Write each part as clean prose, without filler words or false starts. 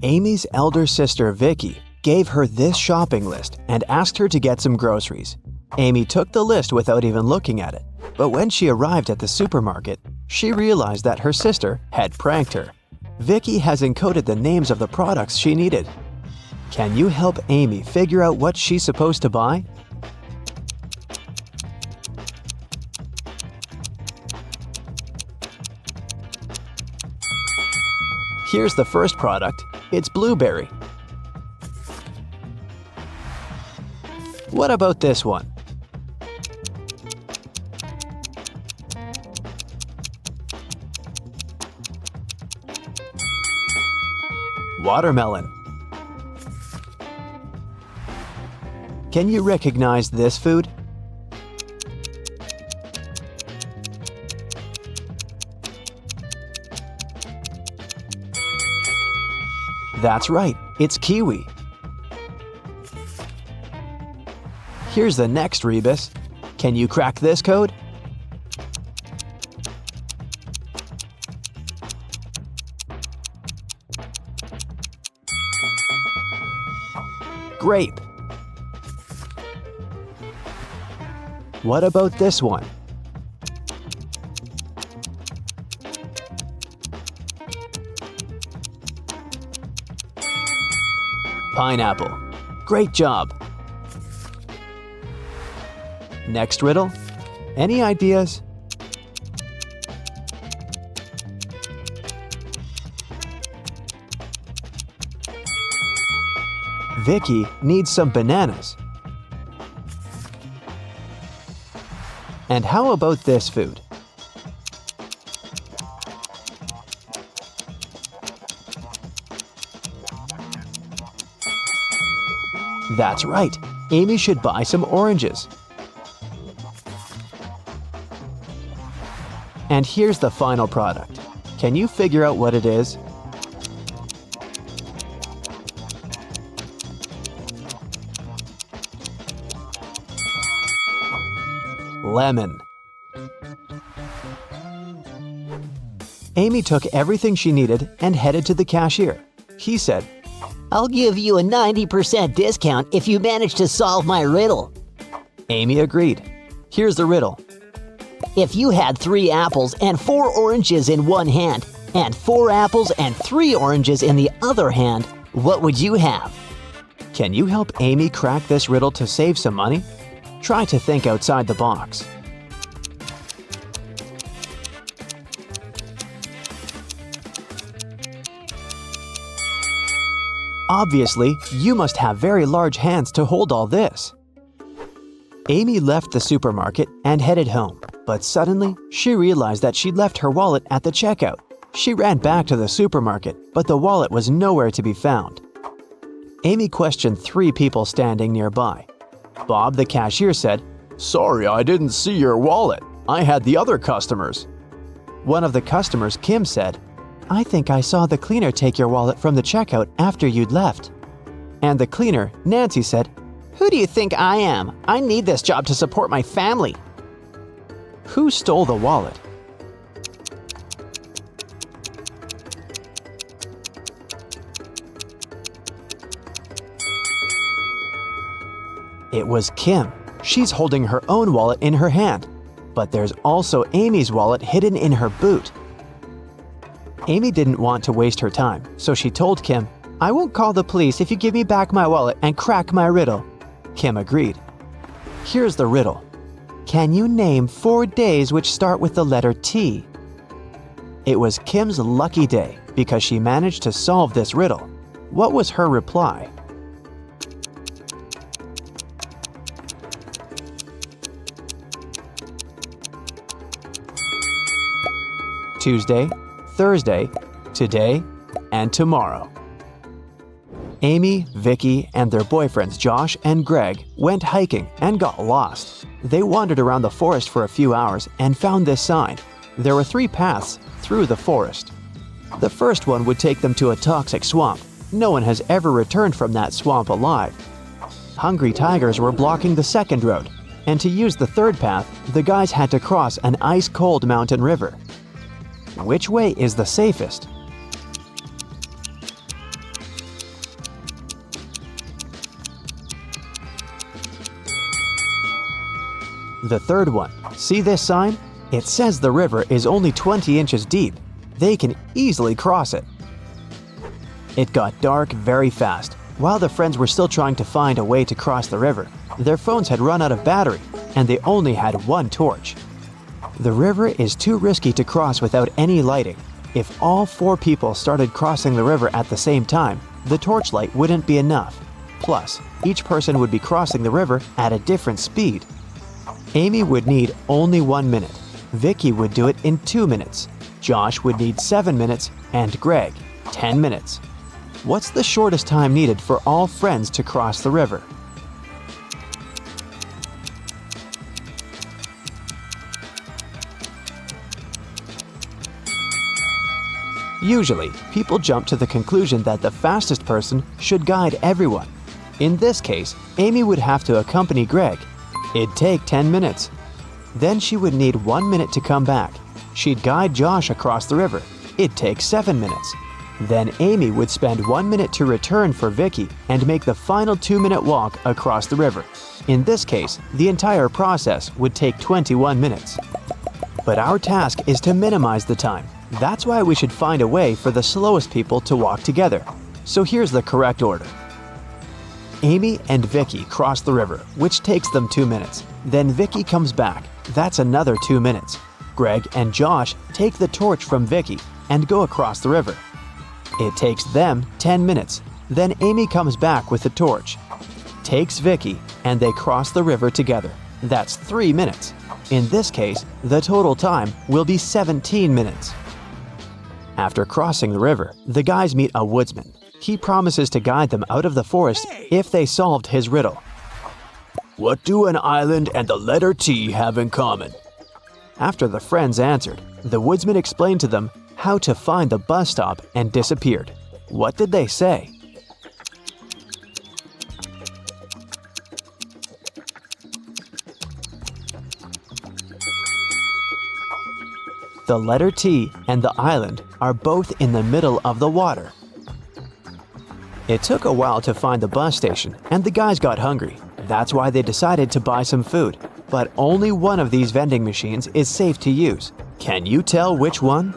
Amy's elder sister Vicky gave her this shopping list and asked her to get some groceries. Amy took the list without even looking at it, but when she arrived at the supermarket, she realized that her sister had pranked her. Vicky has encoded the names of the products she needed. Can you help Amy figure out what she's supposed to buy? Here's the first product. It's blueberry. What about this one? Watermelon. Can you recognize this food? That's right, it's kiwi. Here's the next rebus. Can you crack this code? Grape. What about this one? Pineapple. Great job. Next riddle. Any ideas? Vicky needs some bananas. And how about this food? That's right, Amy should buy some oranges. And here's the final product. Can you figure out what it is? Lemon. Amy took everything she needed and headed to the cashier. He said, "I'll give you a 90% discount if you manage to solve my riddle." Amy agreed. Here's the riddle. If you had 3 apples and 4 oranges in one hand, and 4 apples and 3 oranges in the other hand, what would you have? Can you help Amy crack this riddle to save some money? Try to think outside the box. Obviously, you must have very large hands to hold all this. Amy left the supermarket and headed home, but suddenly she realized that she'd left her wallet at the checkout. She ran back to the supermarket, but the wallet was nowhere to be found. Amy questioned 3 people standing nearby. Bob, the cashier, said, "Sorry, I didn't see your wallet. I had the other customers." One of the customers, Kim, said, "I think I saw the cleaner take your wallet from the checkout after you'd left." And the cleaner, Nancy, said, "Who do you think I am? I need this job to support my family." Who stole the wallet? It was Kim. She's holding her own wallet in her hand, but there's also Amy's wallet hidden in her boot. Amy didn't want to waste her time, so she told Kim, "I won't call the police if you give me back my wallet and crack my riddle." Kim agreed. Here's the riddle. Can you name 4 days which start with the letter T? It was Kim's lucky day because she managed to solve this riddle. What was her reply? Tuesday, Thursday, today, and tomorrow. Amy, Vicky, and their boyfriends Josh and Greg went hiking and got lost. They wandered around the forest for a few hours and found this sign. There were 3 paths through the forest. The first one would take them to a toxic swamp. No one has ever returned from that swamp alive. Hungry tigers were blocking the second road, and to use the third path, the guys had to cross an ice-cold mountain river. Which way is the safest? The third one. See this sign? It says the river is only 20 inches deep. They can easily cross it. It got dark very fast. While the friends were still trying to find a way to cross the river, their phones had run out of battery and they only had one torch. The river is too risky to cross without any lighting. If all 4 people started crossing the river at the same time, the torchlight wouldn't be enough. Plus, each person would be crossing the river at a different speed. Amy would need only 1 minute. Vicky would do it in 2 minutes. Josh would need 7 minutes, and Greg, 10 minutes. What's the shortest time needed for all friends to cross the river? Usually, people jump to the conclusion that the fastest person should guide everyone. In this case, Amy would have to accompany Greg. It'd take 10 minutes. Then she would need 1 minute to come back. She'd guide Josh across the river. It'd take 7 minutes. Then Amy would spend 1 minute to return for Vicky and make the final 2-minute walk across the river. In this case, the entire process would take 21 minutes. But our task is to minimize the time. That's why we should find a way for the slowest people to walk together. So here's the correct order. Amy and Vicky cross the river, which takes them 2 minutes. Then Vicky comes back. That's another 2 minutes. Greg and Josh take the torch from Vicky and go across the river. It takes them 10 minutes. Then Amy comes back with the torch, takes Vicky, and they cross the river together. That's 3 minutes. In this case, the total time will be 17 minutes. After crossing the river, the guys meet a woodsman. He promises to guide them out of the forest if they solved his riddle. What do an island and the letter T have in common? After the friends answered, the woodsman explained to them how to find the bus stop and disappeared. What did they say? The letter T and the island are both in the middle of the water. It took a while to find the bus station, and the guys got hungry. That's why they decided to buy some food. But only one of these vending machines is safe to use. Can you tell which one?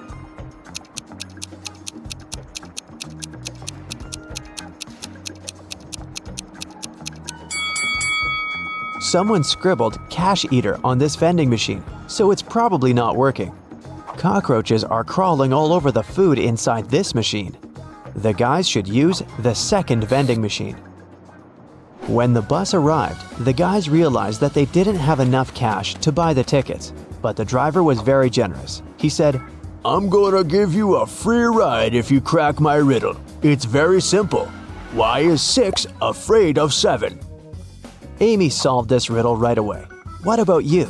Someone scribbled "cash eater" on this vending machine, so it's probably not working. Cockroaches are crawling all over the food inside this machine. The guys should use the second vending machine. When the bus arrived, the guys realized that they didn't have enough cash to buy the tickets, but the driver was very generous. He said, "I'm gonna give you a free ride if you crack my riddle. It's very simple. Why is 6 afraid of 7? Amy solved this riddle right away. What about you?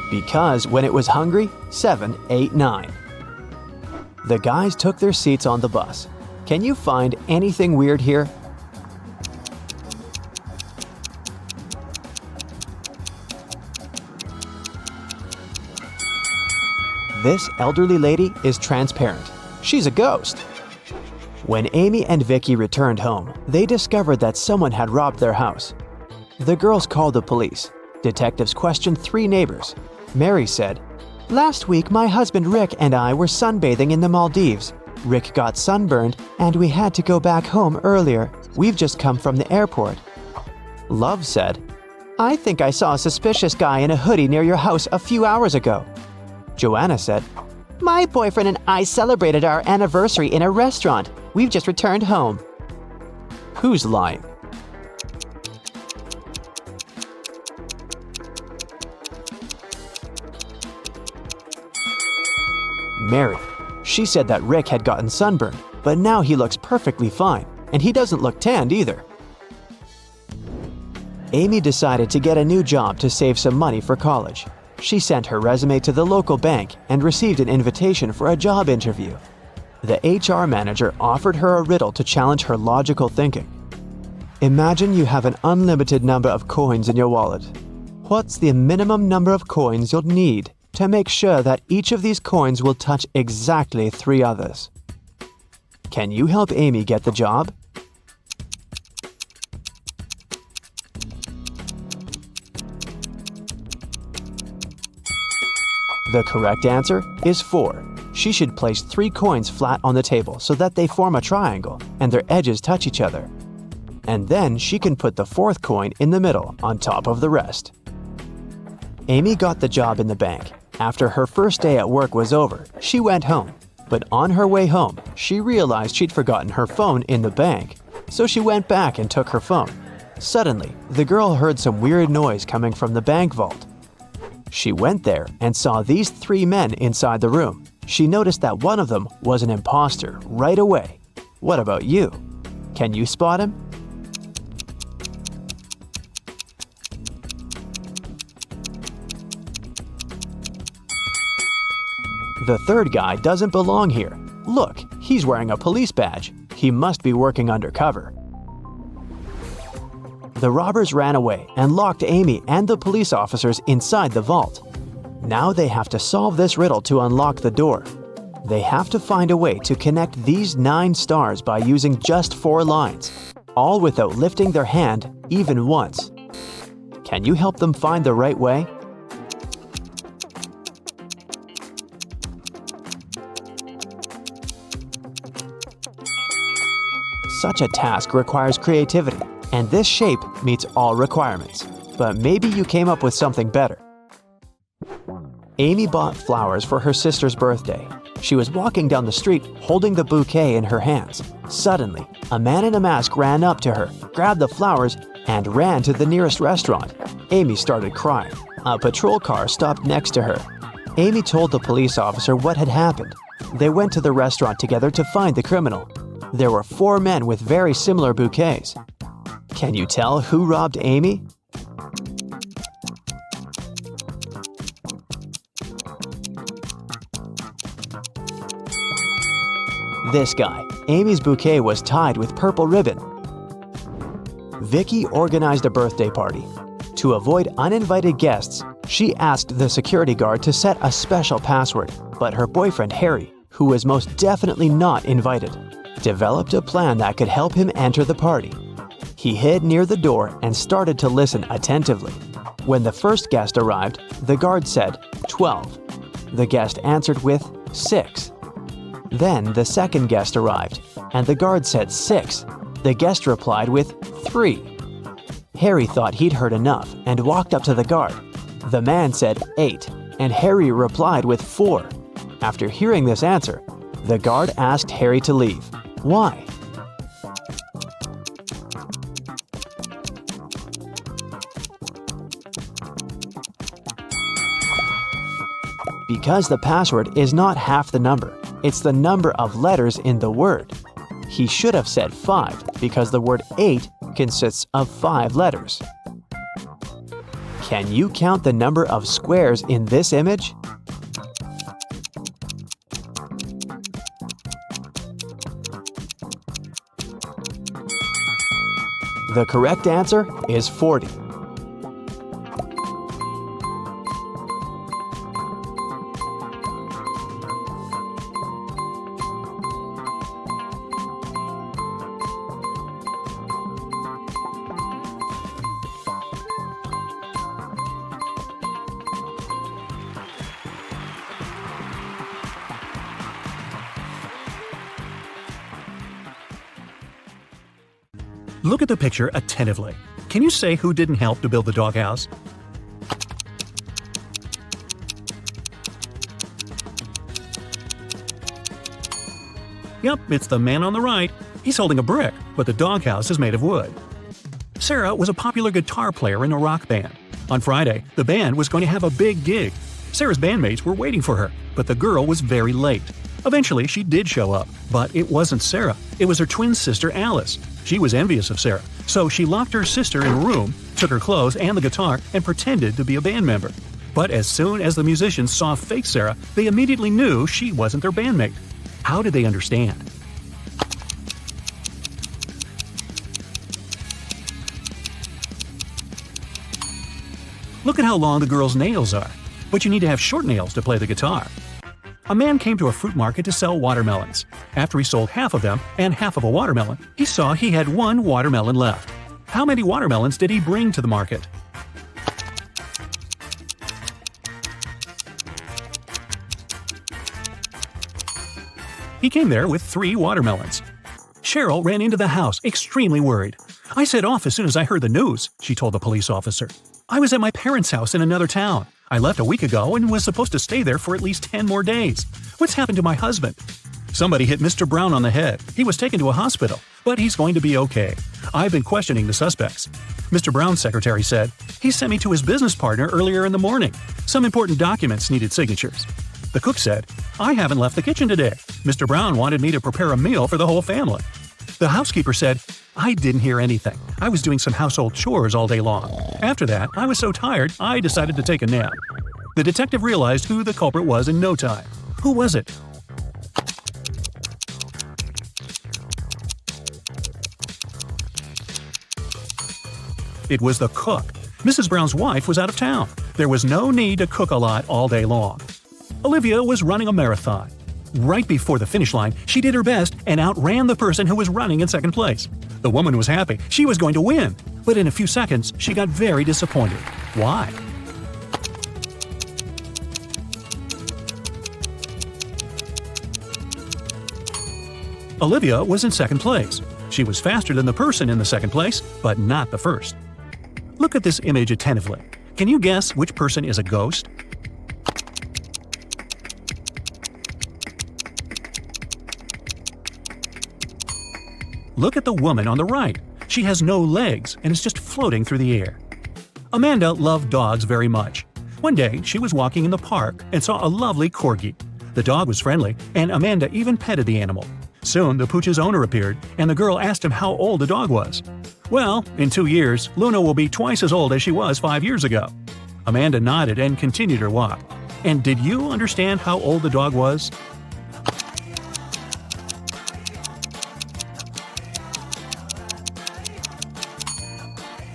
Because when it was hungry, 7 ate 9. The guys took their seats on the bus. Can you find anything weird here? This elderly lady is transparent. She's a ghost. When Amy and Vicky returned home, they discovered that someone had robbed their house. The girls called the police. Detectives questioned 3 neighbors. Mary said, "Last week, my husband Rick and I were sunbathing in the Maldives. Rick got sunburned, and we had to go back home earlier. We've just come from the airport." Love said, "I think I saw a suspicious guy in a hoodie near your house a few hours ago." Joanna said, "My boyfriend and I celebrated our anniversary in a restaurant. We've just returned home." Who's lying? Mary. She said that Rick had gotten sunburned, but now he looks perfectly fine, and he doesn't look tanned either. Amy decided to get a new job to save some money for college. She sent her resume to the local bank and received an invitation for a job interview. The HR manager offered her a riddle to challenge her logical thinking. Imagine you have an unlimited number of coins in your wallet. What's the minimum number of coins you'll need to make sure that each of these coins will touch exactly 3 others? Can you help Amy get the job? The correct answer is 4. She should place 3 coins flat on the table so that they form a triangle and their edges touch each other. And then she can put the 4th coin in the middle on top of the rest. Amy got the job in the bank. After her first day at work was over, she went home. But on her way home, she realized she'd forgotten her phone in the bank, so she went back and took her phone. Suddenly, the girl heard some weird noise coming from the bank vault. She went there and saw these 3 men inside the room. She noticed that one of them was an impostor right away. What about you? Can you spot him? The 3rd guy doesn't belong here. Look, he's wearing a police badge. He must be working undercover. The robbers ran away and locked Amy and the police officers inside the vault. Now they have to solve this riddle to unlock the door. They have to find a way to connect these 9 stars by using just 4 lines, all without lifting their hand even once. Can you help them find the right way? Such a task requires creativity, and this shape meets all requirements. But maybe you came up with something better. Amy bought flowers for her sister's birthday. She was walking down the street holding the bouquet in her hands. Suddenly, a man in a mask ran up to her, grabbed the flowers, and ran to the nearest restaurant. Amy started crying. A patrol car stopped next to her. Amy told the police officer what had happened. They went to the restaurant together to find the criminal. There were 4 men with very similar bouquets. Can you tell who robbed Amy? This guy. Amy's bouquet was tied with purple ribbon. Vicky organized a birthday party. To avoid uninvited guests, she asked the security guard to set a special password, but her boyfriend Harry, who was most definitely not invited, developed a plan that could help him enter the party. He hid near the door and started to listen attentively. When the first guest arrived, the guard said 12. The guest answered with 6. Then the second guest arrived, and the guard said 6. The guest replied with 3. Harry thought he'd heard enough and walked up to the guard. The man said 8, and Harry replied with 4. After hearing this answer, the guard asked Harry to leave. Why? Because the password is not half the number. It's the number of letters in the word. He should have said 5 because the word 8 consists of 5 letters. Can you count the number of squares in this image? The correct answer is 40. Look at the picture attentively. Can you say who didn't help to build the doghouse? Yep, it's the man on the right. He's holding a brick, but the doghouse is made of wood. Sarah was a popular guitar player in a rock band. On Friday, the band was going to have a big gig. Sarah's bandmates were waiting for her, but the girl was very late. Eventually, she did show up, but it wasn't Sarah. It was her twin sister, Alice. She was envious of Sarah, so she locked her sister in a room, took her clothes and the guitar, and pretended to be a band member. But as soon as the musicians saw fake Sarah, they immediately knew she wasn't their bandmate. How did they understand? Look at how long the girl's nails are. But you need to have short nails to play the guitar. A man came to a fruit market to sell watermelons. After he sold half of them and half of a watermelon, he saw he had one watermelon left. How many watermelons did he bring to the market? He came there with 3 watermelons. Cheryl ran into the house, extremely worried. "I set off as soon as I heard the news," she told the police officer. "I was at my parents' house in another town. I left a week ago and was supposed to stay there for at least 10 more days. What's happened to my husband?" "Somebody hit Mr. Brown on the head. He was taken to a hospital, but he's going to be okay. I've been questioning the suspects." Mr. Brown's secretary said, "He sent me to his business partner earlier in the morning. Some important documents needed signatures." The cook said, "I haven't left the kitchen today. Mr. Brown wanted me to prepare a meal for the whole family." The housekeeper said, "I didn't hear anything. I was doing some household chores all day long. After that, I was so tired, I decided to take a nap." The detective realized who the culprit was in no time. Who was it? It was the cook. Mrs. Brown's wife was out of town. There was no need to cook a lot all day long. Olivia was running a marathon. Right before the finish line, she did her best and outran the person who was running in second place. The woman was happy. She was going to win. But in a few seconds, she got very disappointed. Why? Olivia was in second place. She was faster than the person in the second place, but not the first. Look at this image attentively. Can you guess which person is a ghost? Look at the woman on the right. She has no legs and is just floating through the air. Amanda loved dogs very much. One day, she was walking in the park and saw a lovely corgi. The dog was friendly, and Amanda even petted the animal. Soon, the pooch's owner appeared, and the girl asked him how old the dog was. "Well, in 2 years, Luna will be twice as old as she was 5 years ago." Amanda nodded and continued her walk. And did you understand how old the dog was?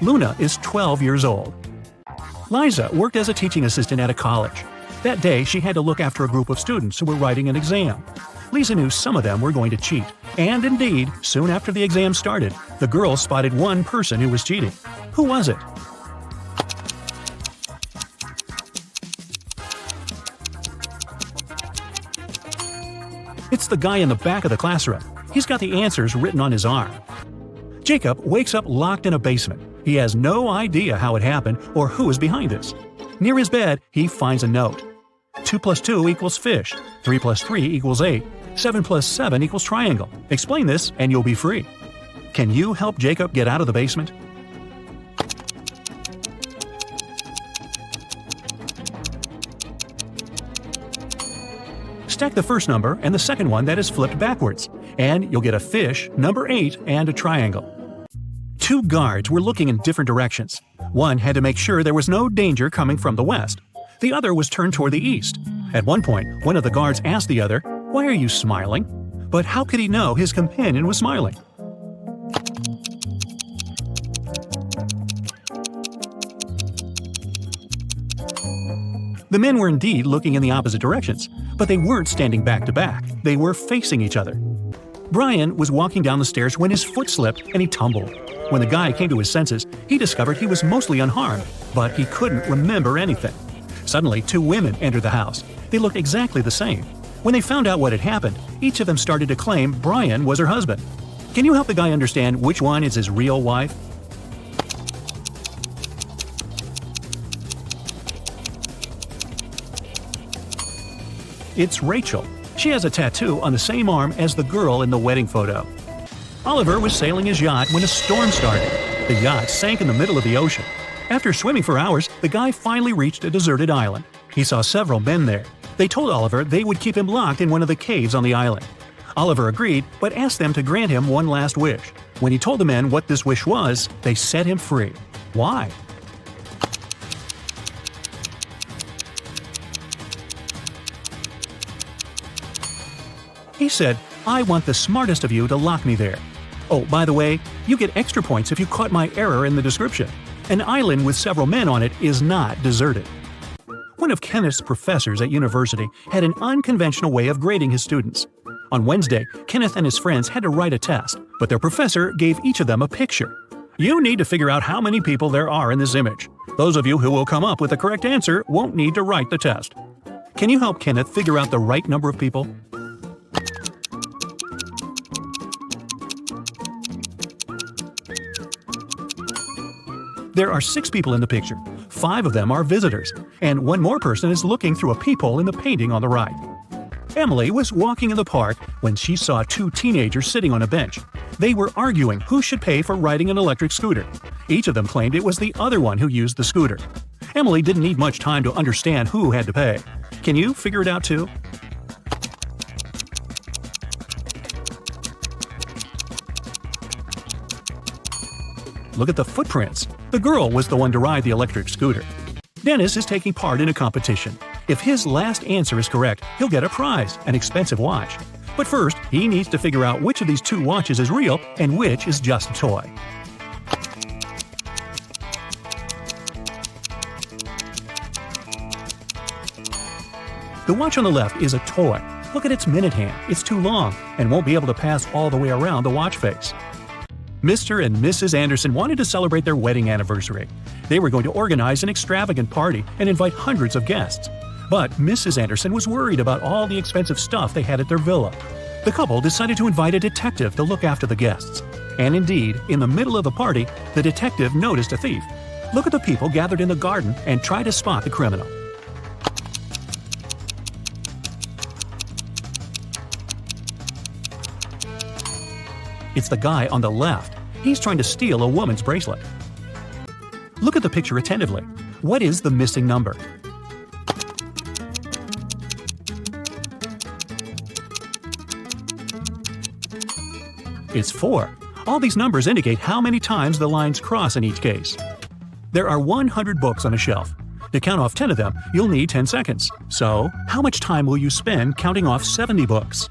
Luna is 12 years old. Liza worked as a teaching assistant at a college. That day, she had to look after a group of students who were writing an exam. Lisa knew some of them were going to cheat. And indeed, soon after the exam started, the girls spotted one person who was cheating. Who was it? It's the guy in the back of the classroom. He's got the answers written on his arm. Jacob wakes up locked in a basement. He has no idea how it happened or who is behind this. Near his bed, he finds a note. 2 + 2 = fish. 3 + 3 = 8. 7 + 7 = triangle. Explain this and you'll be free. Can you help Jacob get out of the basement? Stack the first number and the second one that is flipped backwards, and you'll get a fish, number 8, and a triangle. 2 guards were looking in different directions. One had to make sure there was no danger coming from the west. The other was turned toward the east. At one point, one of the guards asked the other, "Why are you smiling?" But how could he know his companion was smiling? The men were indeed looking in the opposite directions, but they weren't standing back to back. They were facing each other. Brian was walking down the stairs when his foot slipped and he tumbled. When the guy came to his senses, he discovered he was mostly unharmed, but he couldn't remember anything. Suddenly, 2 women entered the house. They looked exactly the same. When they found out what had happened, each of them started to claim Brian was her husband. Can you help the guy understand which one is his real wife? It's Rachel. She has a tattoo on the same arm as the girl in the wedding photo. Oliver was sailing his yacht when a storm started. The yacht sank in the middle of the ocean. After swimming for hours, the guy finally reached a deserted island. He saw several men there. They told Oliver they would keep him locked in one of the caves on the island. Oliver agreed, but asked them to grant him one last wish. When he told the men what this wish was, they set him free. Why? He said, "I want the smartest of you to lock me there. Oh, by the way, you get extra points if you caught my error in the description. An island with several men on it is not deserted." One of Kenneth's professors at university had an unconventional way of grading his students. On Wednesday, Kenneth and his friends had to write a test, but their professor gave each of them a picture. You need to figure out how many people there are in this image. Those of you who will come up with the correct answer won't need to write the test. Can you help Kenneth figure out the right number of people? There are 6 people in the picture. 5 of them are visitors, and one more person is looking through a peephole in the painting on the right. Emily was walking in the park when she saw 2 teenagers sitting on a bench. They were arguing who should pay for riding an electric scooter. Each of them claimed it was the other one who used the scooter. Emily didn't need much time to understand who had to pay. Can you figure it out too? Look at the footprints. The girl was the one to ride the electric scooter. Dennis is taking part in a competition. If his last answer is correct, he'll get a prize, an expensive watch. But first, he needs to figure out which of these 2 watches is real and which is just a toy. The watch on the left is a toy. Look at its minute hand. It's too long and won't be able to pass all the way around the watch face. Mr. and Mrs. Anderson wanted to celebrate their wedding anniversary. They were going to organize an extravagant party and invite hundreds of guests. But Mrs. Anderson was worried about all the expensive stuff they had at their villa. The couple decided to invite a detective to look after the guests. And indeed, in the middle of the party, the detective noticed a thief. Look at the people gathered in the garden and try to spot the criminal. It's the guy on the left. He's trying to steal a woman's bracelet. Look at the picture attentively. What is the missing number? It's 4. All these numbers indicate how many times the lines cross in each case. There are 100 books on a shelf. To count off 10 of them, you'll need 10 seconds. So, how much time will you spend counting off 70 books?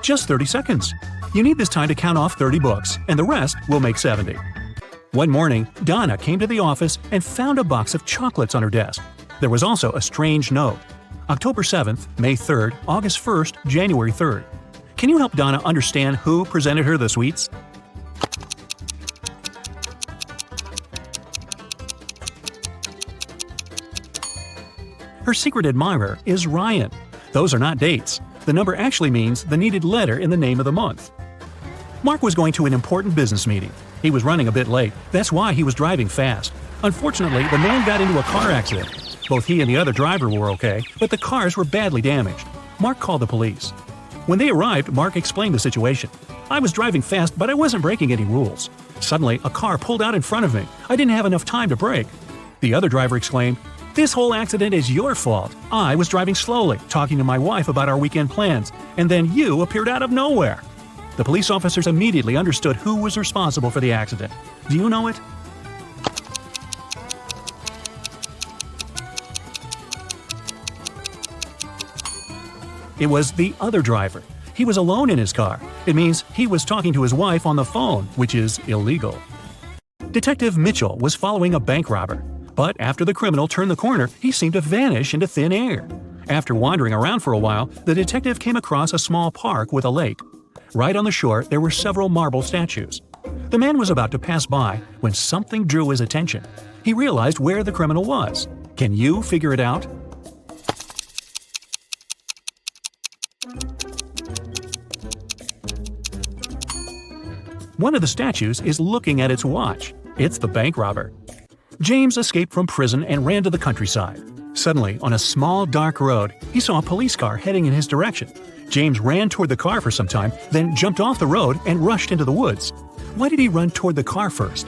Just 30 seconds. You need this time to count off 30 books, and the rest will make 70. One morning, Donna came to the office and found a box of chocolates on her desk. There was also a strange note. October 7th, May 3rd, August 1st, January 3rd. Can you help Donna understand who presented her the sweets? Her secret admirer is Ryan. Those are not dates. The number actually means the needed letter in the name of the month. Mark was going to an important business meeting. He was running a bit late. That's why he was driving fast. Unfortunately, the man got into a car accident. Both he and the other driver were okay, but the cars were badly damaged. Mark called the police. When they arrived, Mark explained the situation. I was driving fast, but I wasn't breaking any rules. Suddenly, a car pulled out in front of me. I didn't have enough time to brake. The other driver exclaimed, "This whole accident is your fault. I was driving slowly, talking to my wife about our weekend plans, and then you appeared out of nowhere." The police officers immediately understood who was responsible for the accident. Do you know it? It was the other driver. He was alone in his car. It means he was talking to his wife on the phone, which is illegal. Detective Mitchell was following a bank robber. But after the criminal turned the corner, he seemed to vanish into thin air. After wandering around for a while, the detective came across a small park with a lake. Right on the shore, there were several marble statues. The man was about to pass by when something drew his attention. He realized where the criminal was. Can you figure it out? One of the statues is looking at its watch. It's the bank robber. James escaped from prison and ran to the countryside. Suddenly, on a small, dark road, he saw a police car heading in his direction. James ran toward the car for some time, then jumped off the road and rushed into the woods. Why did he run toward the car first?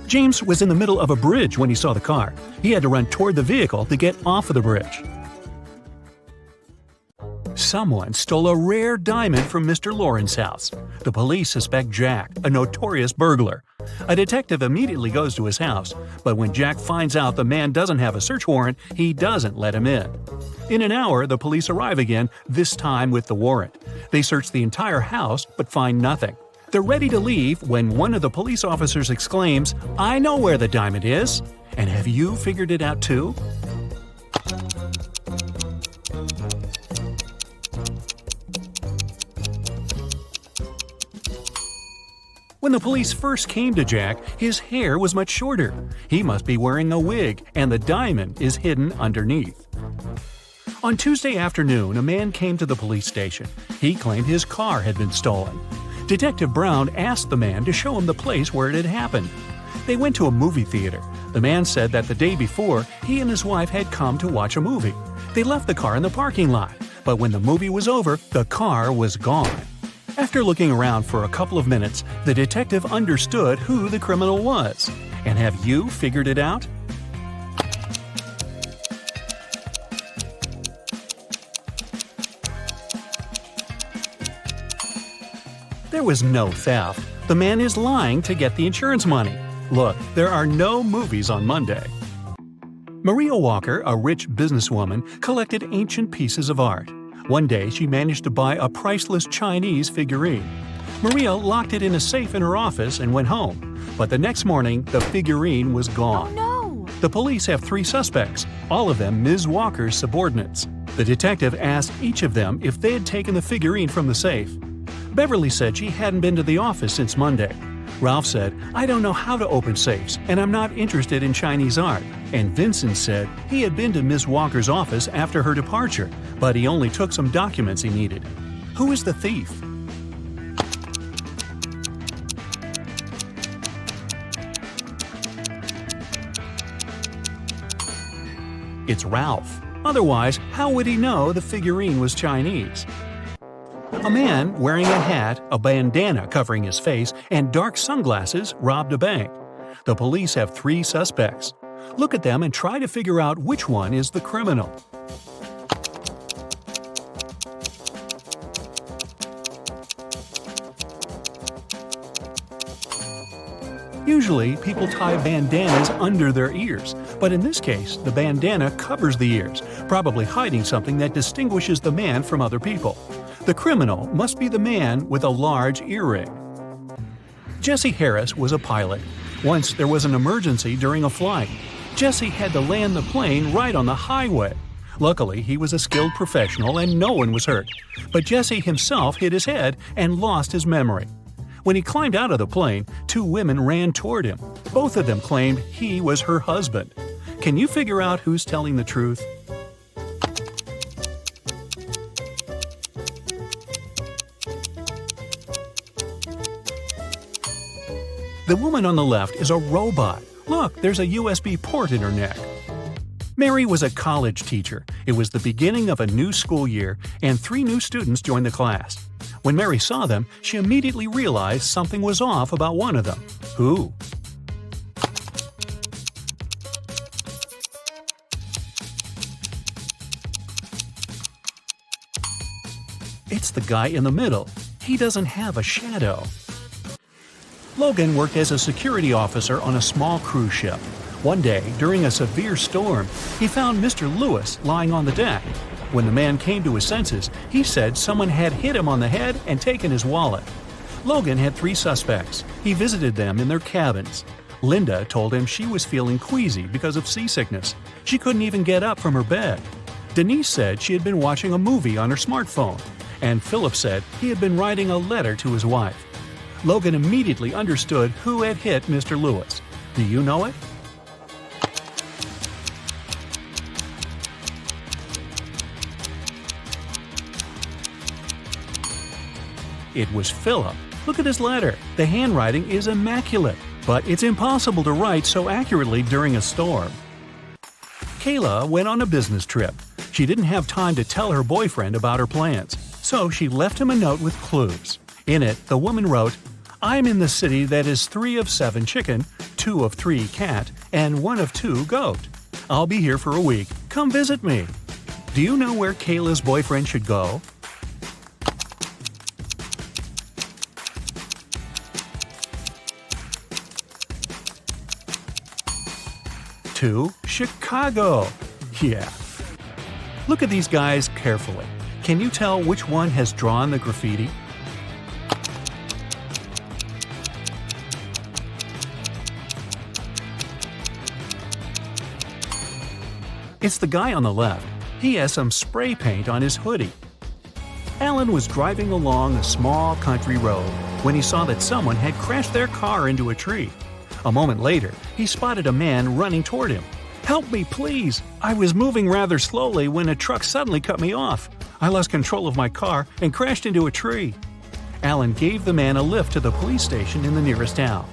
James was in the middle of a bridge when he saw the car. He had to run toward the vehicle to get off of the bridge. Someone stole a rare diamond from Mr. Lauren's house. The police suspect Jack, a notorious burglar. A detective immediately goes to his house, but when Jack finds out the man doesn't have a search warrant, he doesn't let him in. In an hour, the police arrive again, this time with the warrant. They search the entire house but find nothing. They're ready to leave when one of the police officers exclaims, "I know where the diamond is! And have you figured it out too?" When the police first came to Jack, his hair was much shorter. He must be wearing a wig, and the diamond is hidden underneath. On Tuesday afternoon, a man came to the police station. He claimed his car had been stolen. Detective Brown asked the man to show him the place where it had happened. They went to a movie theater. The man said that the day before, he and his wife had come to watch a movie. They left the car in the parking lot, but when the movie was over, the car was gone. After looking around for a couple of minutes, the detective understood who the criminal was. And have you figured it out? There was no theft. The man is lying to get the insurance money. Look, there are no movies on Monday. Maria Walker, a rich businesswoman, collected ancient pieces of art. One day, she managed to buy a priceless Chinese figurine. Maria locked it in a safe in her office and went home. But the next morning, the figurine was gone. Oh no! The police have 3 suspects, all of them Ms. Walker's subordinates. The detective asked each of them if they had taken the figurine from the safe. Beverly said she hadn't been to the office since Monday. Ralph said, "I don't know how to open safes, and I'm not interested in Chinese art." And Vincent said he had been to Ms. Walker's office after her departure, but he only took some documents he needed. Who is the thief? It's Ralph. Otherwise, how would he know the figurine was Chinese? A man wearing a hat, a bandana covering his face, and dark sunglasses robbed a bank. The police have 3 suspects. Look at them and try to figure out which one is the criminal. Usually, people tie bandanas under their ears, but in this case, the bandana covers the ears, probably hiding something that distinguishes the man from other people. The criminal must be the man with a large earring. Jesse Harris was a pilot. Once there was an emergency during a flight. Jesse had to land the plane right on the highway. Luckily, he was a skilled professional and no one was hurt. But Jesse himself hit his head and lost his memory. When he climbed out of the plane, 2 women ran toward him. Both of them claimed he was her husband. Can you figure out who's telling the truth? The woman on the left is a robot. Look, there's a USB port in her neck. Mary was a college teacher. It was the beginning of a new school year, and 3 new students joined the class. When Mary saw them, she immediately realized something was off about one of them. Who? It's the guy in the middle. He doesn't have a shadow. Logan worked as a security officer on a small cruise ship. One day, during a severe storm, he found Mr. Lewis lying on the deck. When the man came to his senses, he said someone had hit him on the head and taken his wallet. Logan had 3 suspects. He visited them in their cabins. Linda told him she was feeling queasy because of seasickness. She couldn't even get up from her bed. Denise said she had been watching a movie on her smartphone. And Philip said he had been writing a letter to his wife. Logan immediately understood who had hit Mr. Lewis. Do you know it? It was Philip. Look at his letter. The handwriting is immaculate, but it's impossible to write so accurately during a storm. Kayla went on a business trip. She didn't have time to tell her boyfriend about her plans, so she left him a note with clues. In it, the woman wrote, "I'm in the city that is 3 of 7 chicken, 2 of 3 cat, and 1 of 2 goat. I'll be here for a week. Come visit me." Do you know where Kayla's boyfriend should go? to Chicago. Yeah. Look at these guys carefully. Can you tell which one has drawn the graffiti? It's the guy on the left. He has some spray paint on his hoodie. Alan was driving along a small country road when he saw that someone had crashed their car into a tree. A moment later, he spotted a man running toward him. "Help me, please! I was moving rather slowly when a truck suddenly cut me off. I lost control of my car and crashed into a tree." Alan gave the man a lift to the police station in the nearest town.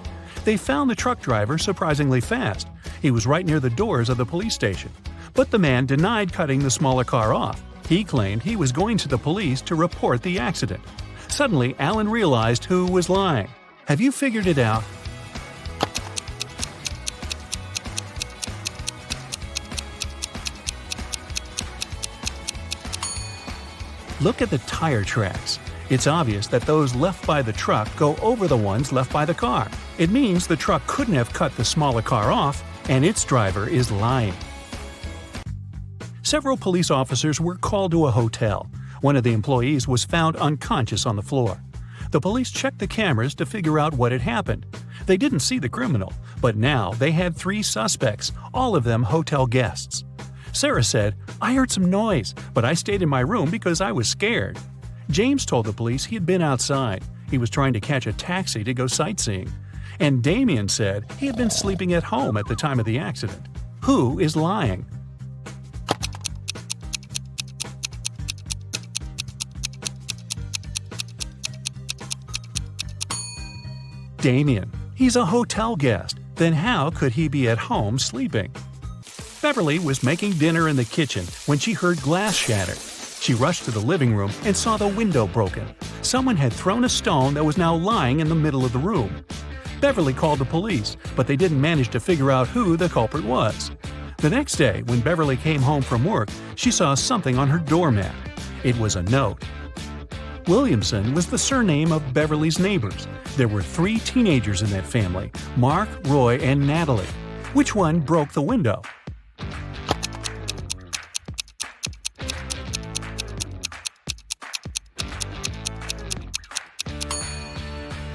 They found the truck driver surprisingly fast. He was right near the doors of the police station. But the man denied cutting the smaller car off. He claimed he was going to the police to report the accident. Suddenly, Alan realized who was lying. Have you figured it out? Look at the tire tracks. It's obvious that those left by the truck go over the ones left by the car. It means the truck couldn't have cut the smaller car off, and its driver is lying. Several police officers were called to a hotel. One of the employees was found unconscious on the floor. The police checked the cameras to figure out what had happened. They didn't see the criminal, but now they had 3 suspects, all of them hotel guests. Sarah said, "I heard some noise, but I stayed in my room because I was scared." James told the police he had been outside. He was trying to catch a taxi to go sightseeing. And Damien said he had been sleeping at home at the time of the accident. Who is lying? Damien. He's a hotel guest. Then how could he be at home sleeping? Beverly was making dinner in the kitchen when she heard glass shatter. She rushed to the living room and saw the window broken. Someone had thrown a stone that was now lying in the middle of the room. Beverly called the police, but they didn't manage to figure out who the culprit was. The next day, when Beverly came home from work, she saw something on her doormat. It was a note. Williamson was the surname of Beverly's neighbors. There were 3 teenagers in that family, Mark, Roy, and Natalie. Which one broke the window?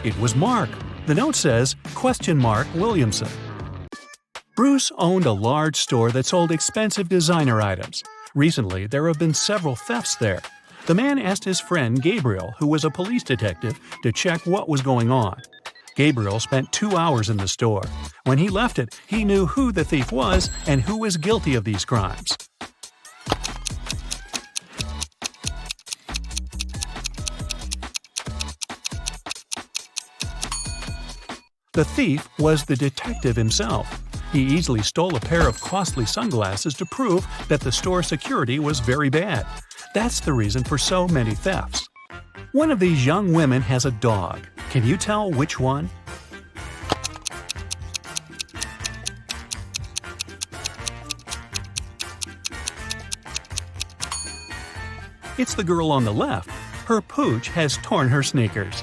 It was Mark. The note says, Williamson. Bruce owned a large store that sold expensive designer items. Recently, there have been several thefts there. The man asked his friend Gabriel, who was a police detective, to check what was going on. Gabriel spent 2 hours in the store. When he left it, he knew who the thief was and who was guilty of these crimes. The thief was the detective himself. He easily stole a pair of costly sunglasses to prove that the store security was very bad. That's the reason for so many thefts. One of these young women has a dog. Can you tell which one? It's the girl on the left. Her pooch has torn her sneakers.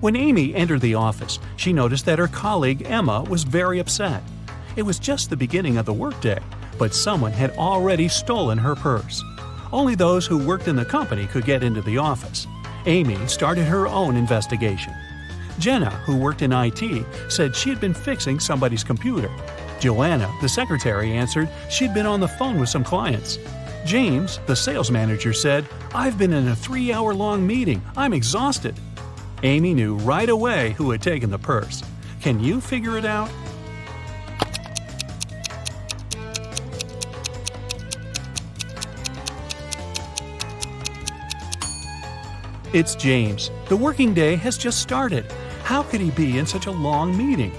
When Amy entered the office, she noticed that her colleague Emma was very upset. It was just the beginning of the workday, but someone had already stolen her purse. Only those who worked in the company could get into the office. Amy started her own investigation. Jenna, who worked in IT, said she had been fixing somebody's computer. Joanna, the secretary, answered she'd been on the phone with some clients. James, the sales manager, said, "I've been in a 3-hour-long meeting. I'm exhausted." Amy knew right away who had taken the purse. Can you figure it out? It's James. The working day has just started. How could he be in such a long meeting?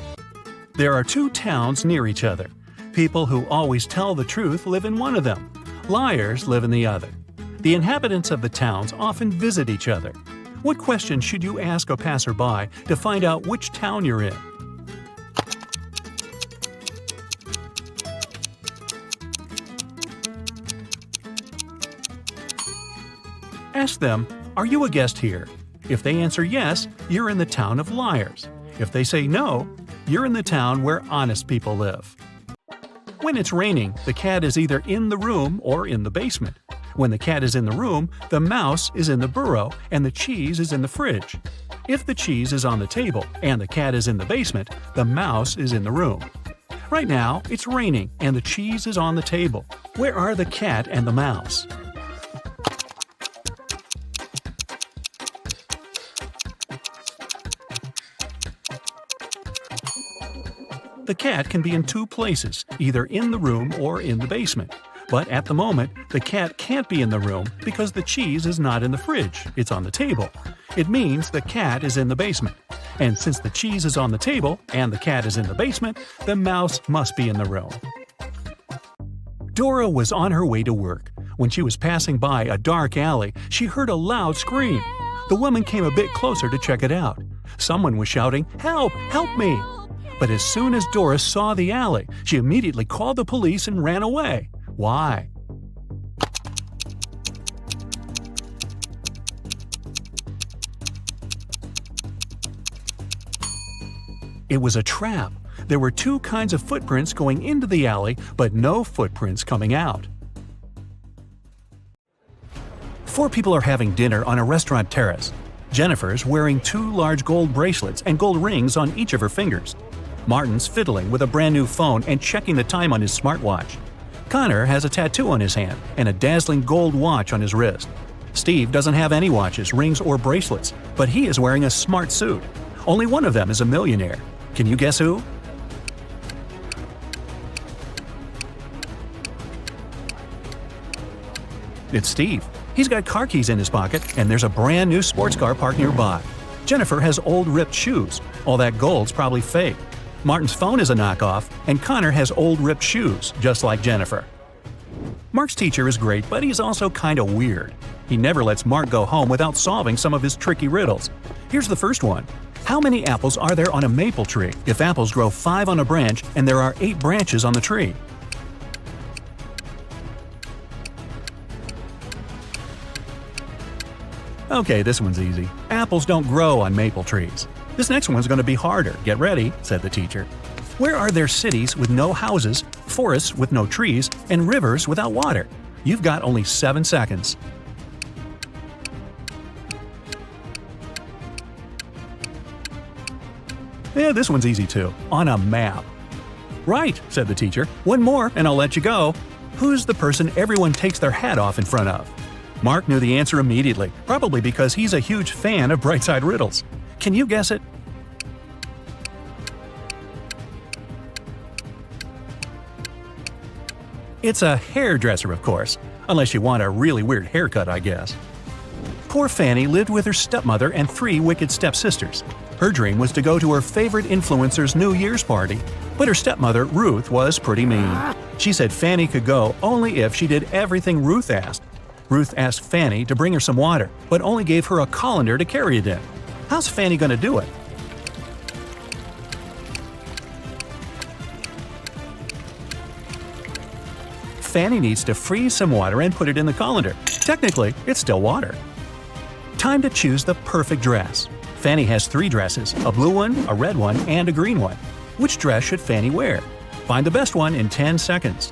There are 2 towns near each other. People who always tell the truth live in one of them. Liars live in the other. The inhabitants of the towns often visit each other. What question should you ask a passerby to find out which town you're in? Ask them, "Are you a guest here?" If they answer yes, you're in the town of liars. If they say no, you're in the town where honest people live. When it's raining, the cat is either in the room or in the basement. When the cat is in the room, the mouse is in the burrow and the cheese is in the fridge. If the cheese is on the table and the cat is in the basement, the mouse is in the room. Right now, it's raining and the cheese is on the table. Where are the cat and the mouse? The cat can be in two places, either in the room or in the basement. But at the moment, the cat can't be in the room because the cheese is not in the fridge, it's on the table. It means the cat is in the basement. And since the cheese is on the table and the cat is in the basement, the mouse must be in the room. Dora was on her way to work. When she was passing by a dark alley, she heard a loud scream. The woman came a bit closer to check it out. Someone was shouting, "Help! Help me!" But as soon as Dora saw the alley, she immediately called the police and ran away. Why? It was a trap. There were two kinds of footprints going into the alley, but no footprints coming out. 4 people are having dinner on a restaurant terrace. Jennifer's wearing 2 large gold bracelets and gold rings on each of her fingers. Martin's fiddling with a brand new phone and checking the time on his smartwatch. Connor has a tattoo on his hand and a dazzling gold watch on his wrist. Steve doesn't have any watches, rings, or bracelets, but he is wearing a smart suit. Only one of them is a millionaire. Can you guess who? It's Steve. He's got car keys in his pocket, and there's a brand new sports car parked nearby. Jennifer has old ripped shoes. All that gold's probably fake. Martin's phone is a knockoff, and Connor has old ripped shoes, just like Jennifer. Mark's teacher is great, but he's also kinda weird. He never lets Mark go home without solving some of his tricky riddles. Here's the first one. How many apples are there on a maple tree if apples grow 5 on a branch and there are 8 branches on the tree? Okay, this one's easy. Apples don't grow on maple trees. This next one's going to be harder. Get ready, said the teacher. Where are there cities with no houses, forests with no trees, and rivers without water? You've got only 7 seconds. Yeah, this one's easy too. On a map. Right, said the teacher. One more and I'll let you go. Who's the person everyone takes their hat off in front of? Mark knew the answer immediately, probably because he's a huge fan of Brightside Riddles. Can you guess it? It's a hairdresser, of course. Unless you want a really weird haircut, I guess. Poor Fanny lived with her stepmother and 3 wicked stepsisters. Her dream was to go to her favorite influencer's New Year's party, but her stepmother, Ruth, was pretty mean. She said Fanny could go only if she did everything Ruth asked. Ruth asked Fanny to bring her some water, but only gave her a colander to carry it in. How's Fanny going to do it? Fanny needs to freeze some water and put it in the colander. Technically, it's still water. Time to choose the perfect dress. Fanny has 3 dresses, a blue one, a red one, and a green one. Which dress should Fanny wear? Find the best one in 10 seconds.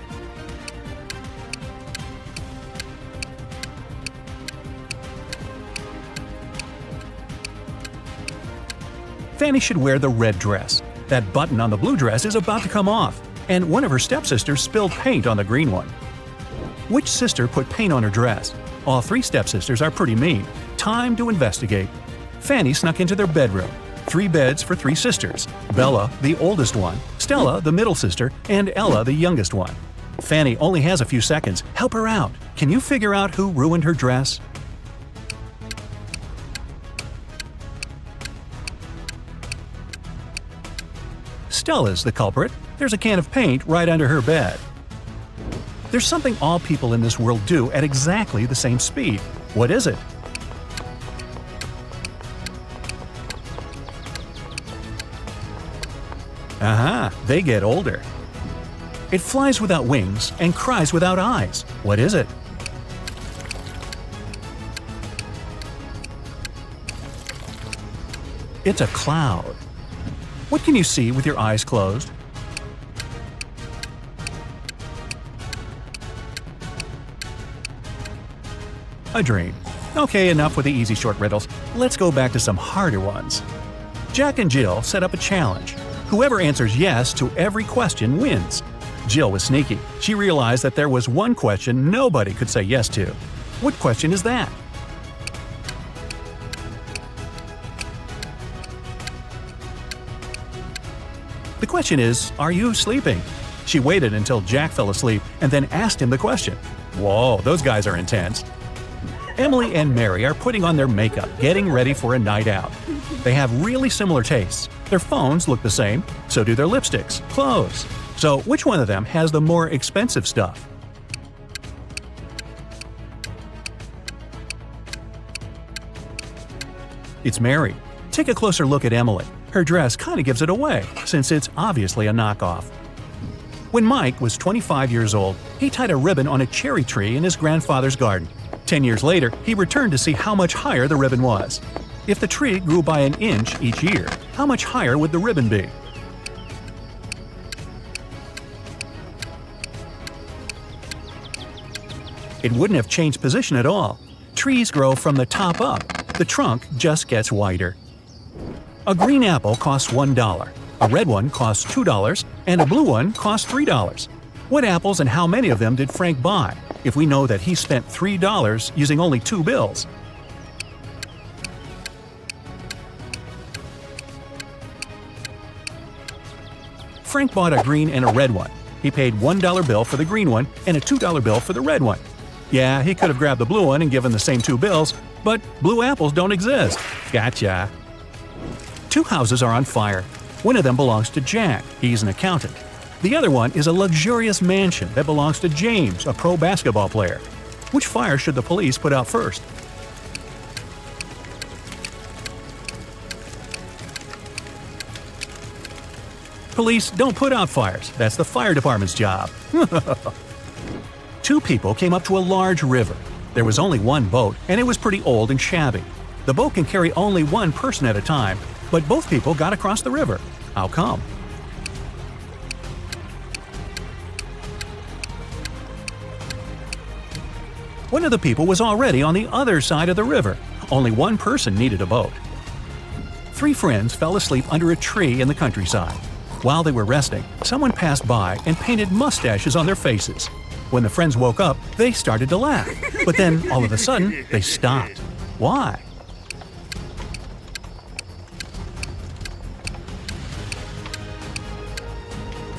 Fanny should wear the red dress. That button on the blue dress is about to come off, and one of her stepsisters spilled paint on the green one. Which sister put paint on her dress? All 3 stepsisters are pretty mean. Time to investigate. Fanny snuck into their bedroom. 3 beds for 3 sisters. Bella, the oldest one, Stella, the middle sister, and Ella, the youngest one. Fanny only has a few seconds. Help her out. Can you figure out who ruined her dress? Stella's the culprit. There's a can of paint right under her bed. There's something all people in this world do at exactly the same speed. What is it? Aha, they get older. It flies without wings and cries without eyes. What is it? It's a cloud. What can you see with your eyes closed? A dream. Okay, enough with the easy short riddles. Let's go back to some harder ones. Jack and Jill set up a challenge. Whoever answers yes to every question wins. Jill was sneaky. She realized that there was one question nobody could say yes to. What question is that? The question is, are you sleeping? She waited until Jack fell asleep and then asked him the question. Whoa, those guys are intense. Emily and Mary are putting on their makeup, getting ready for a night out. They have really similar tastes. Their phones look the same, so do their lipsticks, clothes. So which one of them has the more expensive stuff? It's Mary. Take a closer look at Emily. Her dress kind of gives it away, since it's obviously a knockoff. When Mike was 25 years old, he tied a ribbon on a cherry tree in his grandfather's garden. 10 years later, he returned to see how much higher the ribbon was. If the tree grew by an inch each year, how much higher would the ribbon be? It wouldn't have changed position at all. Trees grow from the top up. The trunk just gets wider. A green apple costs $1, a red one costs $2, and a blue one costs $3. What apples and how many of them did Frank buy, if we know that he spent $3 using only 2 bills? Frank bought a green and a red one. He paid $1 bill for the green one and a $2 bill for the red one. Yeah, he could have grabbed the blue one and given the same 2 bills, but blue apples don't exist. Gotcha. 2 houses are on fire. One of them belongs to Jack. He's an accountant. The other one is a luxurious mansion that belongs to James, a pro basketball player. Which fire should the police put out first? Police don't put out fires. That's the fire department's job. 2 people came up to a large river. There was only one boat, and it was pretty old and shabby. The boat can carry only one person at a time, but both people got across the river. How come? One of the people was already on the other side of the river. Only one person needed a boat. 3 friends fell asleep under a tree in the countryside. While they were resting, someone passed by and painted mustaches on their faces. When the friends woke up, they started to laugh. But then, all of a sudden, they stopped. Why?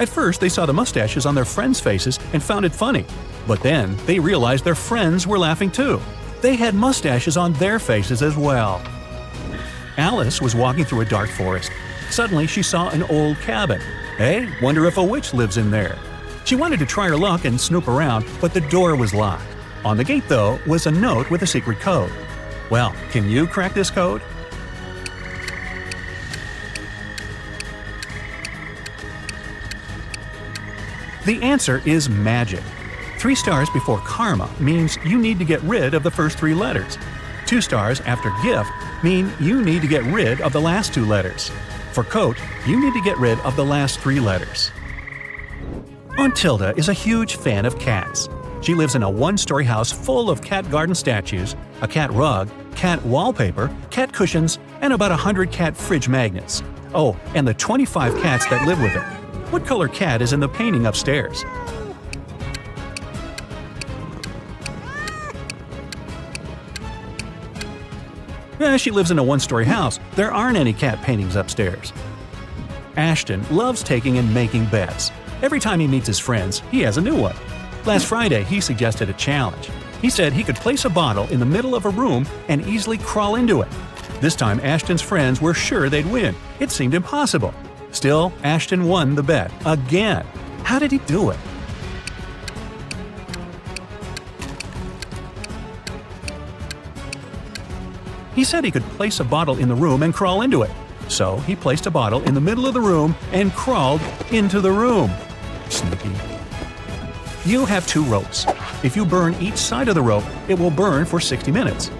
At first, they saw the mustaches on their friends' faces and found it funny. But then, they realized their friends were laughing too. They had mustaches on their faces as well. Alice was walking through a dark forest. Suddenly, she saw an old cabin. Hey, wonder if a witch lives in there. She wanted to try her luck and snoop around, but the door was locked. On the gate, though, was a note with a secret code. Well, can you crack this code? The answer is magic. 3 stars before karma means you need to get rid of the first 3 letters. 2 stars after gift mean you need to get rid of the last 2 letters. For coat, you need to get rid of the last 3 letters. Aunt Tilda is a huge fan of cats. She lives in a 1-story house full of cat garden statues, a cat rug, cat wallpaper, cat cushions, and about 100 cat fridge magnets. Oh, and the 25 cats that live with her. What color cat is in the painting upstairs? She lives in a 1-story house. There aren't any cat paintings upstairs. Ashton loves taking and making bets. Every time he meets his friends, he has a new one. Last Friday, he suggested a challenge. He said he could place a bottle in the middle of a room and easily crawl into it. This time, Ashton's friends were sure they'd win. It seemed impossible. Still, Ashton won the bet again. How did he do it? He said he could place a bottle in the room and crawl into it. So he placed a bottle in the middle of the room and crawled into the room. Sneaky. You have 2 ropes. If you burn each side of the rope, it will burn for 60 minutes.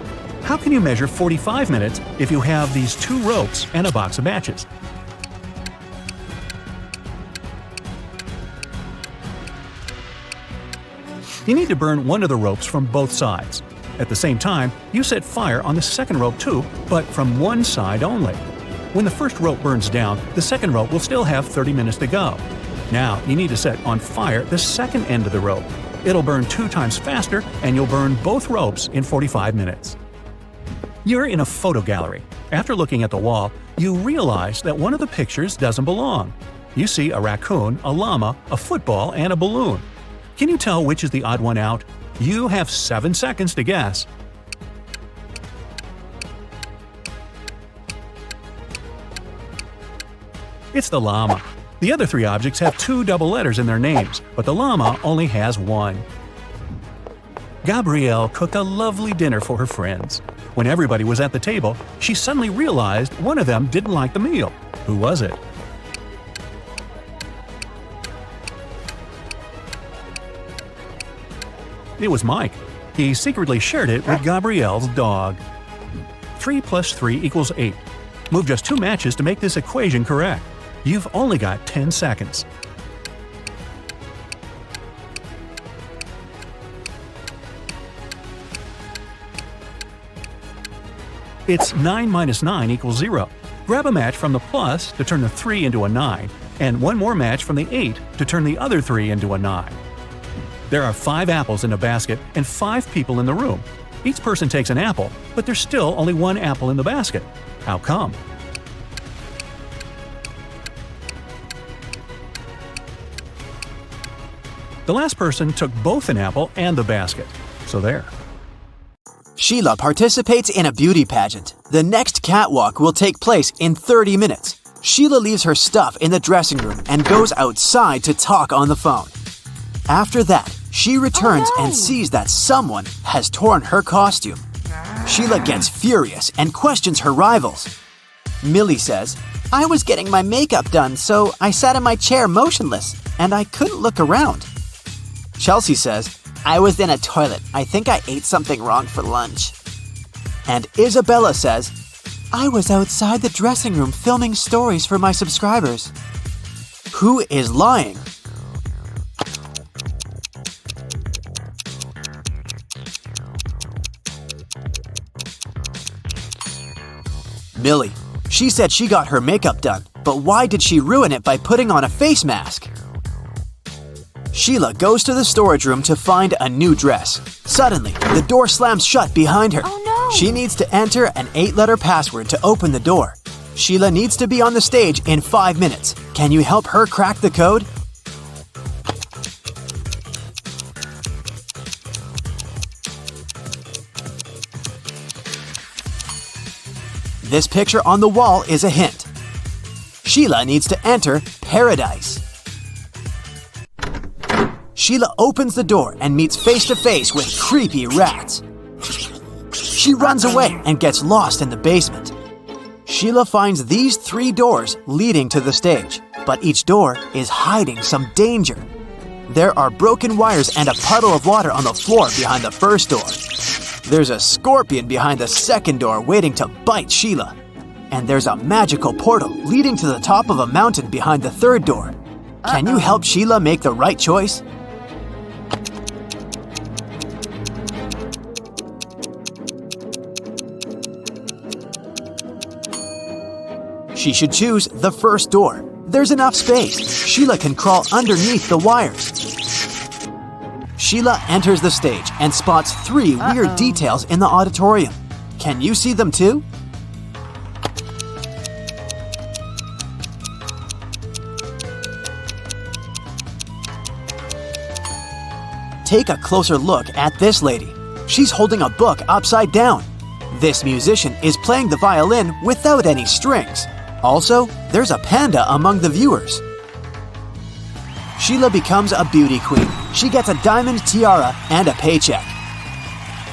How can you measure 45 minutes if you have these 2 ropes and a box of matches? You need to burn one of the ropes from both sides. At the same time, you set fire on the second rope too, but from one side only. When the first rope burns down, the second rope will still have 30 minutes to go. Now, you need to set on fire the second end of the rope. It'll burn 2 times faster, and you'll burn both ropes in 45 minutes. You're in a photo gallery. After looking at the wall, you realize that one of the pictures doesn't belong. You see a raccoon, a llama, a football, and a balloon. Can you tell which is the odd one out? You have 7 seconds to guess. It's the llama. The other 3 objects have 2 double letters in their names, but the llama only has 1. Gabrielle cooked a lovely dinner for her friends. When everybody was at the table, she suddenly realized one of them didn't like the meal. Who was it? It was Mike. He secretly shared it with Gabrielle's dog. 3 plus 3 equals 8. Move just 2 matches to make this equation correct. You've only got 10 seconds. It's 9 minus 9 equals 0. Grab a match from the plus to turn the 3 into a 9, and 1 more match from the 8 to turn the other 3 into a 9. There are 5 apples in a basket and 5 people in the room. Each person takes an apple, but there's still only 1 apple in the basket. How come? The last person took both an apple and the basket. So there. Sheila participates in a beauty pageant. The next catwalk will take place in 30 minutes. Sheila leaves her stuff in the dressing room and goes outside to talk on the phone. After that, she returns and sees that someone has torn her costume. Sheila gets furious and questions her rivals. Millie says, "I was getting my makeup done, so I sat in my chair motionless, and I couldn't look around." Chelsea says, "I was in a toilet. I think I ate something wrong for lunch." And Isabella says, "I was outside the dressing room filming stories for my subscribers." Who is lying? Millie. She said she got her makeup done, but why did she ruin it by putting on a face mask? Sheila goes to the storage room to find a new dress. Suddenly, the door slams shut behind her. Oh no! She needs to enter an 8-letter password to open the door. Sheila needs to be on the stage in 5 minutes. Can you help her crack the code? This picture on the wall is a hint. Sheila needs to enter paradise. Sheila opens the door and meets face-to-face with creepy rats. She runs away and gets lost in the basement. Sheila finds these 3 doors leading to the stage, but each door is hiding some danger. There are broken wires and a puddle of water on the floor behind the first door. There's a scorpion behind the second door waiting to bite Sheila. And there's a magical portal leading to the top of a mountain behind the third door. Can you help Sheila make the right choice? She should choose the first door. There's enough space. Sheila can crawl underneath the wires. Sheila enters the stage and spots 3 weird details in the auditorium. Can you see them too? Take a closer look at this lady. She's holding a book upside down. This musician is playing the violin without any strings. Also, there's a panda among the viewers. Sheila becomes a beauty queen. She gets a diamond tiara and a paycheck.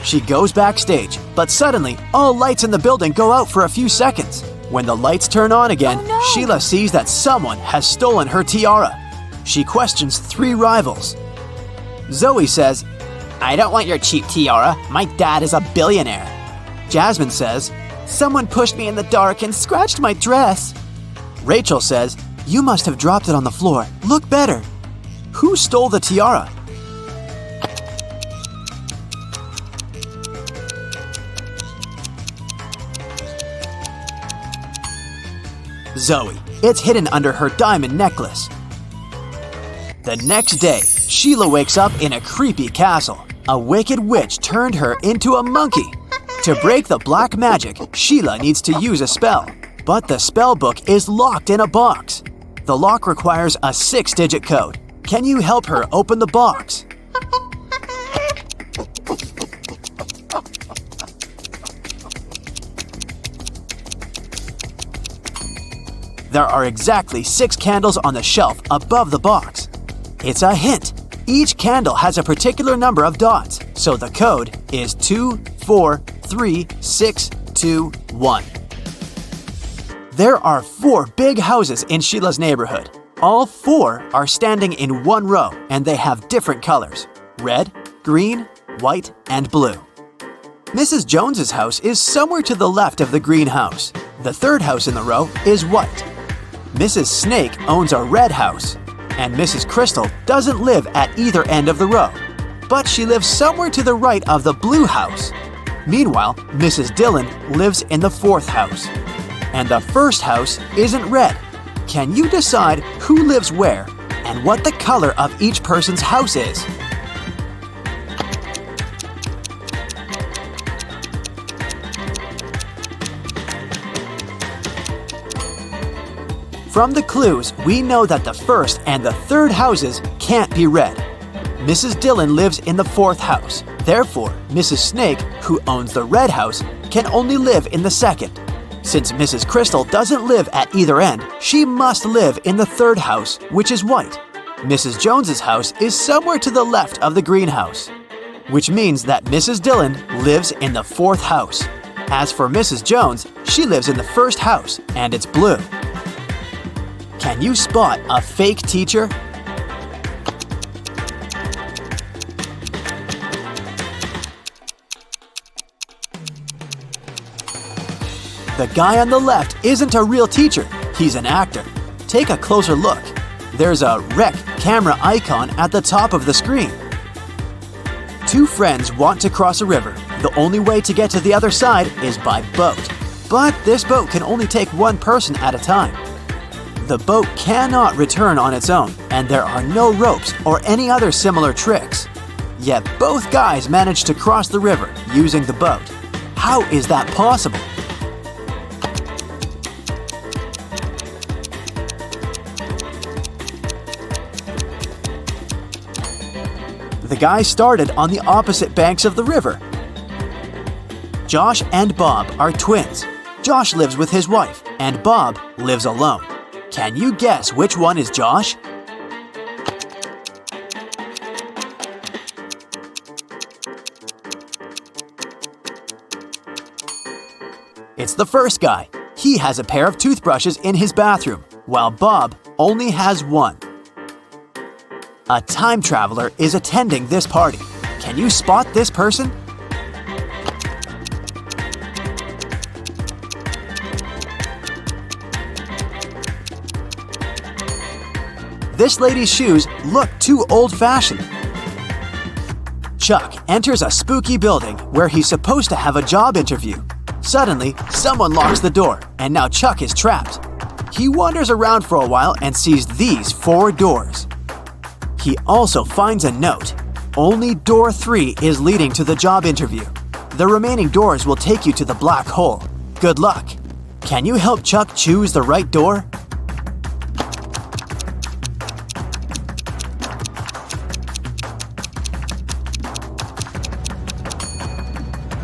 She goes backstage, but suddenly, all lights in the building go out for a few seconds. When the lights turn on again, Sheila sees that someone has stolen her tiara. She questions 3 rivals. Zoe says, "I don't want your cheap tiara. My dad is a billionaire." Jasmine says, "Someone pushed me in the dark and scratched my dress." Rachel says, "You must have dropped it on the floor. Look better." Who stole the tiara? Zoe. It's hidden under her diamond necklace. The next day, Sheila wakes up in a creepy castle. A wicked witch turned her into a monkey. To break the black magic, Sheila needs to use a spell. But the spell book is locked in a box. The lock requires a 6-digit code. Can you help her open the box? There are exactly 6 candles on the shelf above the box. It's a hint. Each candle has a particular number of dots, so the code is 24361. There are 4 big houses in Sheila's neighborhood. All 4 are standing in one row, and they have different colors: red, green, white, and blue. Mrs. Jones's house is somewhere to the left of the green house. The 3rd house in the row is white. Mrs. Snake owns a red house, and Mrs. Crystal doesn't live at either end of the row, but she lives somewhere to the right of the blue house. Meanwhile, Mrs. Dillon lives in the 4th house, and the 1st house isn't red. Can you decide who lives where and what the color of each person's house is? From the clues, we know that the 1st and the 3rd houses can't be red. Mrs. Dillon lives in the 4th house. Therefore, Mrs. Snake, who owns the red house, can only live in the 2nd. Since Mrs. Crystal doesn't live at either end, she must live in the 3rd house, which is white. Mrs. Jones's house is somewhere to the left of the greenhouse, which means that Mrs. Dillon lives in the 4th house. As for Mrs. Jones, she lives in the 1st house, and it's blue. Can you spot a fake teacher? The guy on the left isn't a real teacher, he's an actor. Take a closer look. There's a rec camera icon at the top of the screen. 2 friends want to cross a river. The only way to get to the other side is by boat. But this boat can only take 1 person at a time. The boat cannot return on its own, and there are no ropes or any other similar tricks. Yet both guys managed to cross the river using the boat. How is that possible? The guys started on the opposite banks of the river. Josh and Bob are twins. Josh lives with his wife, and Bob lives alone. Can you guess which one is Josh? It's the first guy. He has a pair of toothbrushes in his bathroom, while Bob only has one. A time traveler is attending this party. Can you spot this person? This lady's shoes look too old-fashioned. Chuck enters a spooky building where he's supposed to have a job interview. Suddenly, someone locks the door, and now Chuck is trapped. He wanders around for a while and sees these 4 doors. He also finds a note. Only door 3 is leading to the job interview. The remaining doors will take you to the black hole. Good luck. Can you help Chuck choose the right door?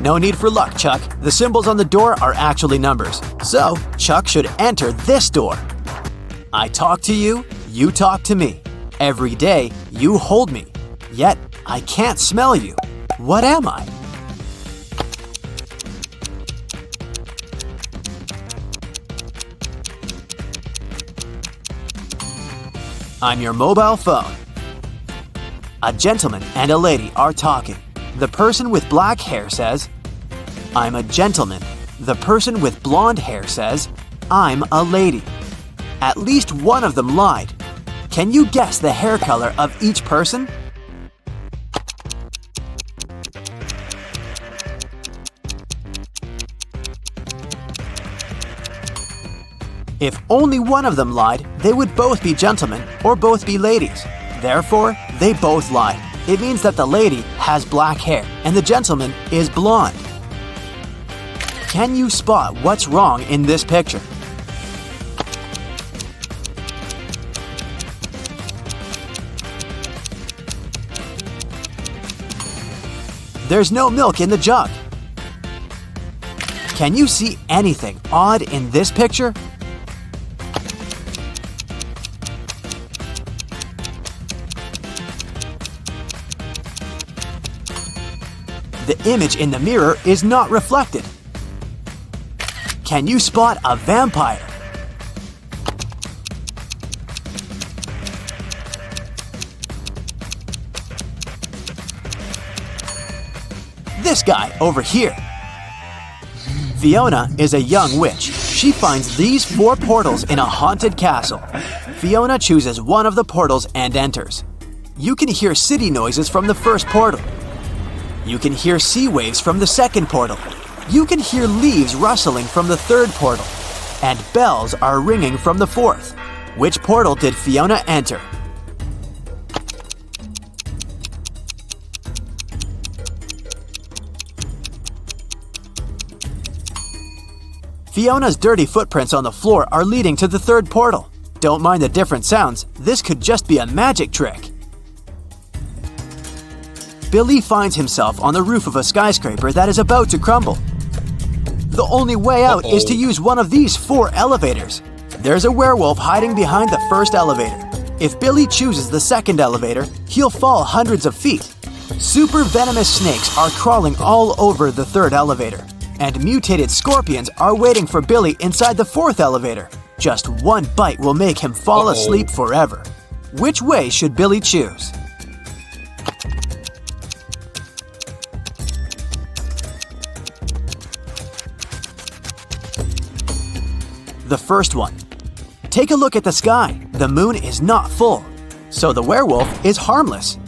No need for luck, Chuck. The symbols on the door are actually numbers. So, Chuck should enter this door. I talk to you, you talk to me. Every day, you hold me. Yet, I can't smell you. What am I? I'm your mobile phone. A gentleman and a lady are talking. The person with black hair says, "I'm a gentleman." The person with blonde hair says, "I'm a lady." At least one of them lied. Can you guess the hair color of each person? If only one of them lied, they would both be gentlemen or both be ladies. Therefore, they both lied. It means that the lady has black hair and the gentleman is blonde. Can you spot what's wrong in this picture? There's no milk in the jug. Can you see anything odd in this picture? The image in the mirror is not reflected. Can you spot a vampire? This guy over here. Fiona is a young witch. She finds these 4 portals in a haunted castle. Fiona chooses one of the portals and enters. You can hear city noises from the first portal. You can hear sea waves from the second portal. You can hear leaves rustling from the third portal. And bells are ringing from the fourth. Which portal did Fiona enter? Fiona's dirty footprints on the floor are leading to the third portal. Don't mind the different sounds, this could just be a magic trick. Billy finds himself on the roof of a skyscraper that is about to crumble. The only way out is to use one of these 4 elevators. There's a werewolf hiding behind the first elevator. If Billy chooses the second elevator, he'll fall hundreds of feet. Super venomous snakes are crawling all over the third elevator. And mutated scorpions are waiting for Billy inside the fourth elevator. Just one bite will make him fall asleep forever. Which way should Billy choose? The first one. Take a look at the sky. The moon is not full, so the werewolf is harmless.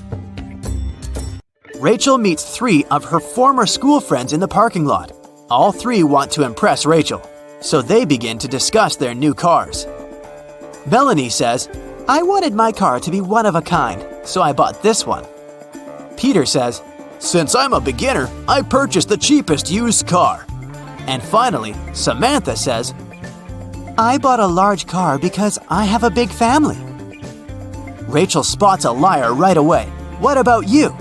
Rachel meets 3 of her former school friends in the parking lot. All 3 want to impress Rachel, so they begin to discuss their new cars. Melanie says, "I wanted my car to be one of a kind, so I bought this one." Peter says, "Since I'm a beginner, I purchased the cheapest used car." And finally, Samantha says, "I bought a large car because I have a big family." Rachel spots a liar right away. What about you?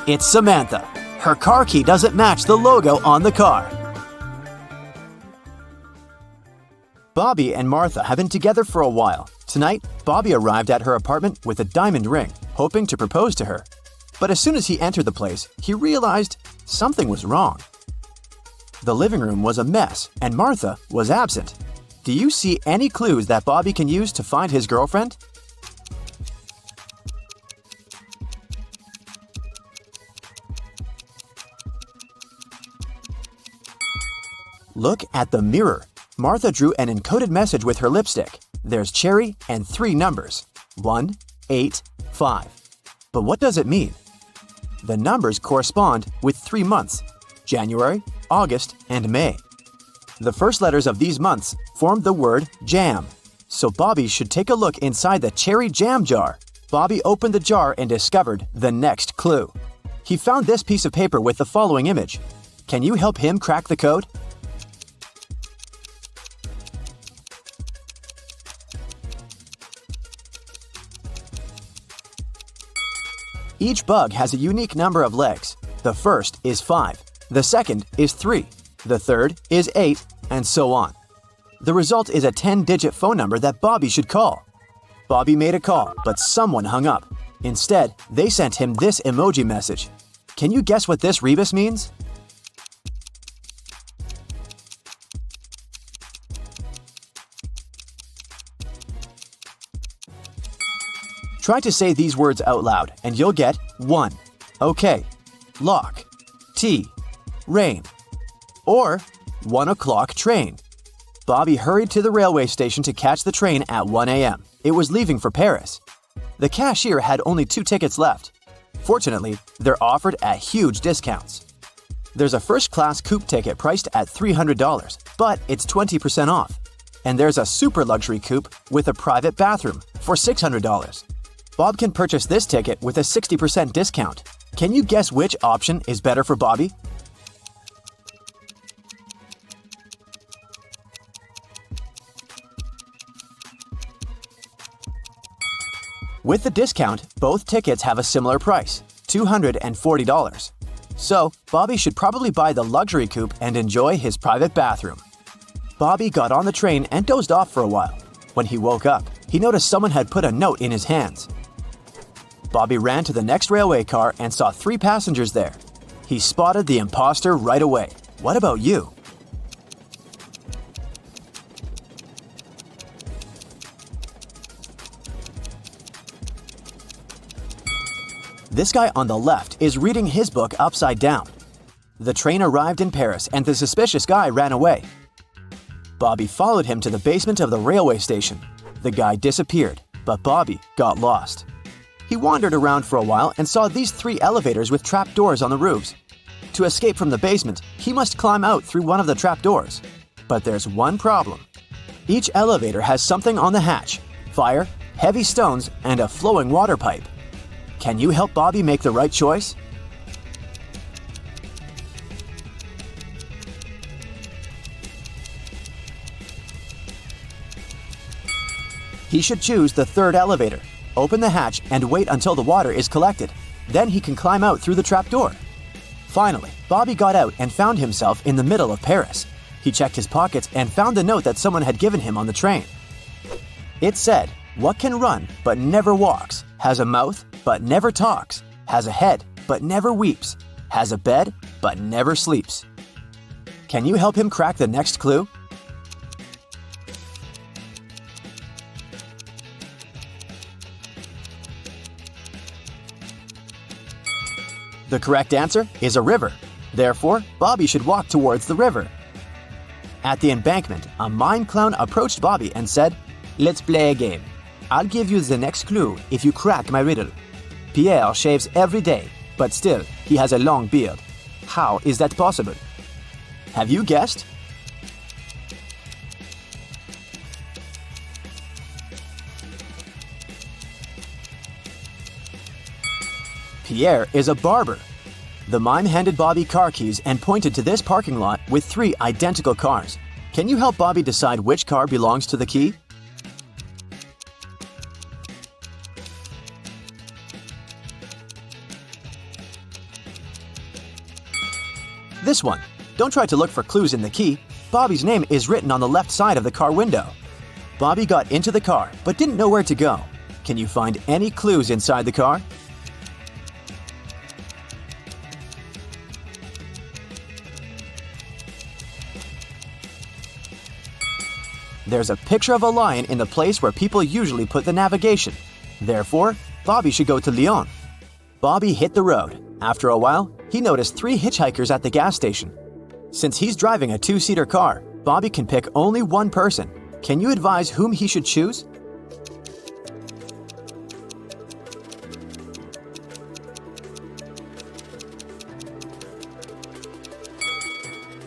It's Samantha. Her car key doesn't match the logo on the car. Bobby and Martha have been together for a while. Tonight, Bobby arrived at her apartment with a diamond ring, hoping to propose to her. But as soon as he entered the place, he realized something was wrong. The living room was a mess, and Martha was absent. Do you see any clues that Bobby can use to find his girlfriend? Look at the mirror. Martha drew an encoded message with her lipstick. There's cherry and 3 numbers. 1, 8, 5. But what does it mean? The numbers correspond with 3 months: January, August, and May. The first letters of these months formed the word jam. So Bobby should take a look inside the cherry jam jar. Bobby opened the jar and discovered the next clue. He found this piece of paper with the following image. Can you help him crack the code? Each bug has a unique number of legs. The first is 5, the second is 3, the third is 8, and so on. The result is a 10-digit phone number that Bobby should call. Bobby made a call, but someone hung up. Instead, they sent him this emoji message. Can you guess what this rebus means? Try to say these words out loud, and you'll get 1. Okay. Lock. Tea. Rain. Or 1 o'clock train. Bobby hurried to the railway station to catch the train at 1 a.m. It was leaving for Paris. The cashier had only 2 tickets left. Fortunately, they're offered at huge discounts. There's a first-class coupe ticket priced at $300, but it's 20% off. And there's a super luxury coupe with a private bathroom for $600. Bob can purchase this ticket with a 60% discount. Can you guess which option is better for Bobby? With the discount, both tickets have a similar price, $240. So, Bobby should probably buy the luxury coupe and enjoy his private bathroom. Bobby got on the train and dozed off for a while. When he woke up, he noticed someone had put a note in his hands. Bobby ran to the next railway car and saw 3 passengers there. He spotted the impostor right away. What about you? This guy on the left is reading his book upside down. The train arrived in Paris and the suspicious guy ran away. Bobby followed him to the basement of the railway station. The guy disappeared, but Bobby got lost. He wandered around for a while and saw these 3 elevators with trap doors on the roofs. To escape from the basement, he must climb out through one of the trap doors. But there's one problem. Each elevator has something on the hatch: fire, heavy stones, and a flowing water pipe. Can you help Bobby make the right choice? He should choose the 3rd elevator, open the hatch, and wait until the water is collected. Then he can climb out through the trapdoor. Finally, Bobby got out and found himself in the middle of Paris. He checked his pockets and found the note that someone had given him on the train. It said, "What can run but never walks, has a mouth but never talks, has a head but never weeps, has a bed but never sleeps." Can you help him crack the next clue? The correct answer is a river. Therefore, Bobby should walk towards the river. At the embankment, a mime clown approached Bobby and said, "Let's play a game. I'll give you the next clue if you crack my riddle. Pierre shaves every day, but still, he has a long beard. How is that possible?" Have you guessed? Pierre is a barber. The mime handed Bobby car keys and pointed to this parking lot with 3 identical cars. Can you help Bobby decide which car belongs to the key? This one. Don't try to look for clues in the key. Bobby's name is written on the left side of the car window. Bobby got into the car but didn't know where to go. Can you find any clues inside the car? There's a picture of a lion in the place where people usually put the navigation. Therefore, Bobby should go to Lyon. Bobby hit the road. After a while, he noticed 3 hitchhikers at the gas station. Since he's driving a 2-seater car, Bobby can pick only one person. Can you advise whom he should choose?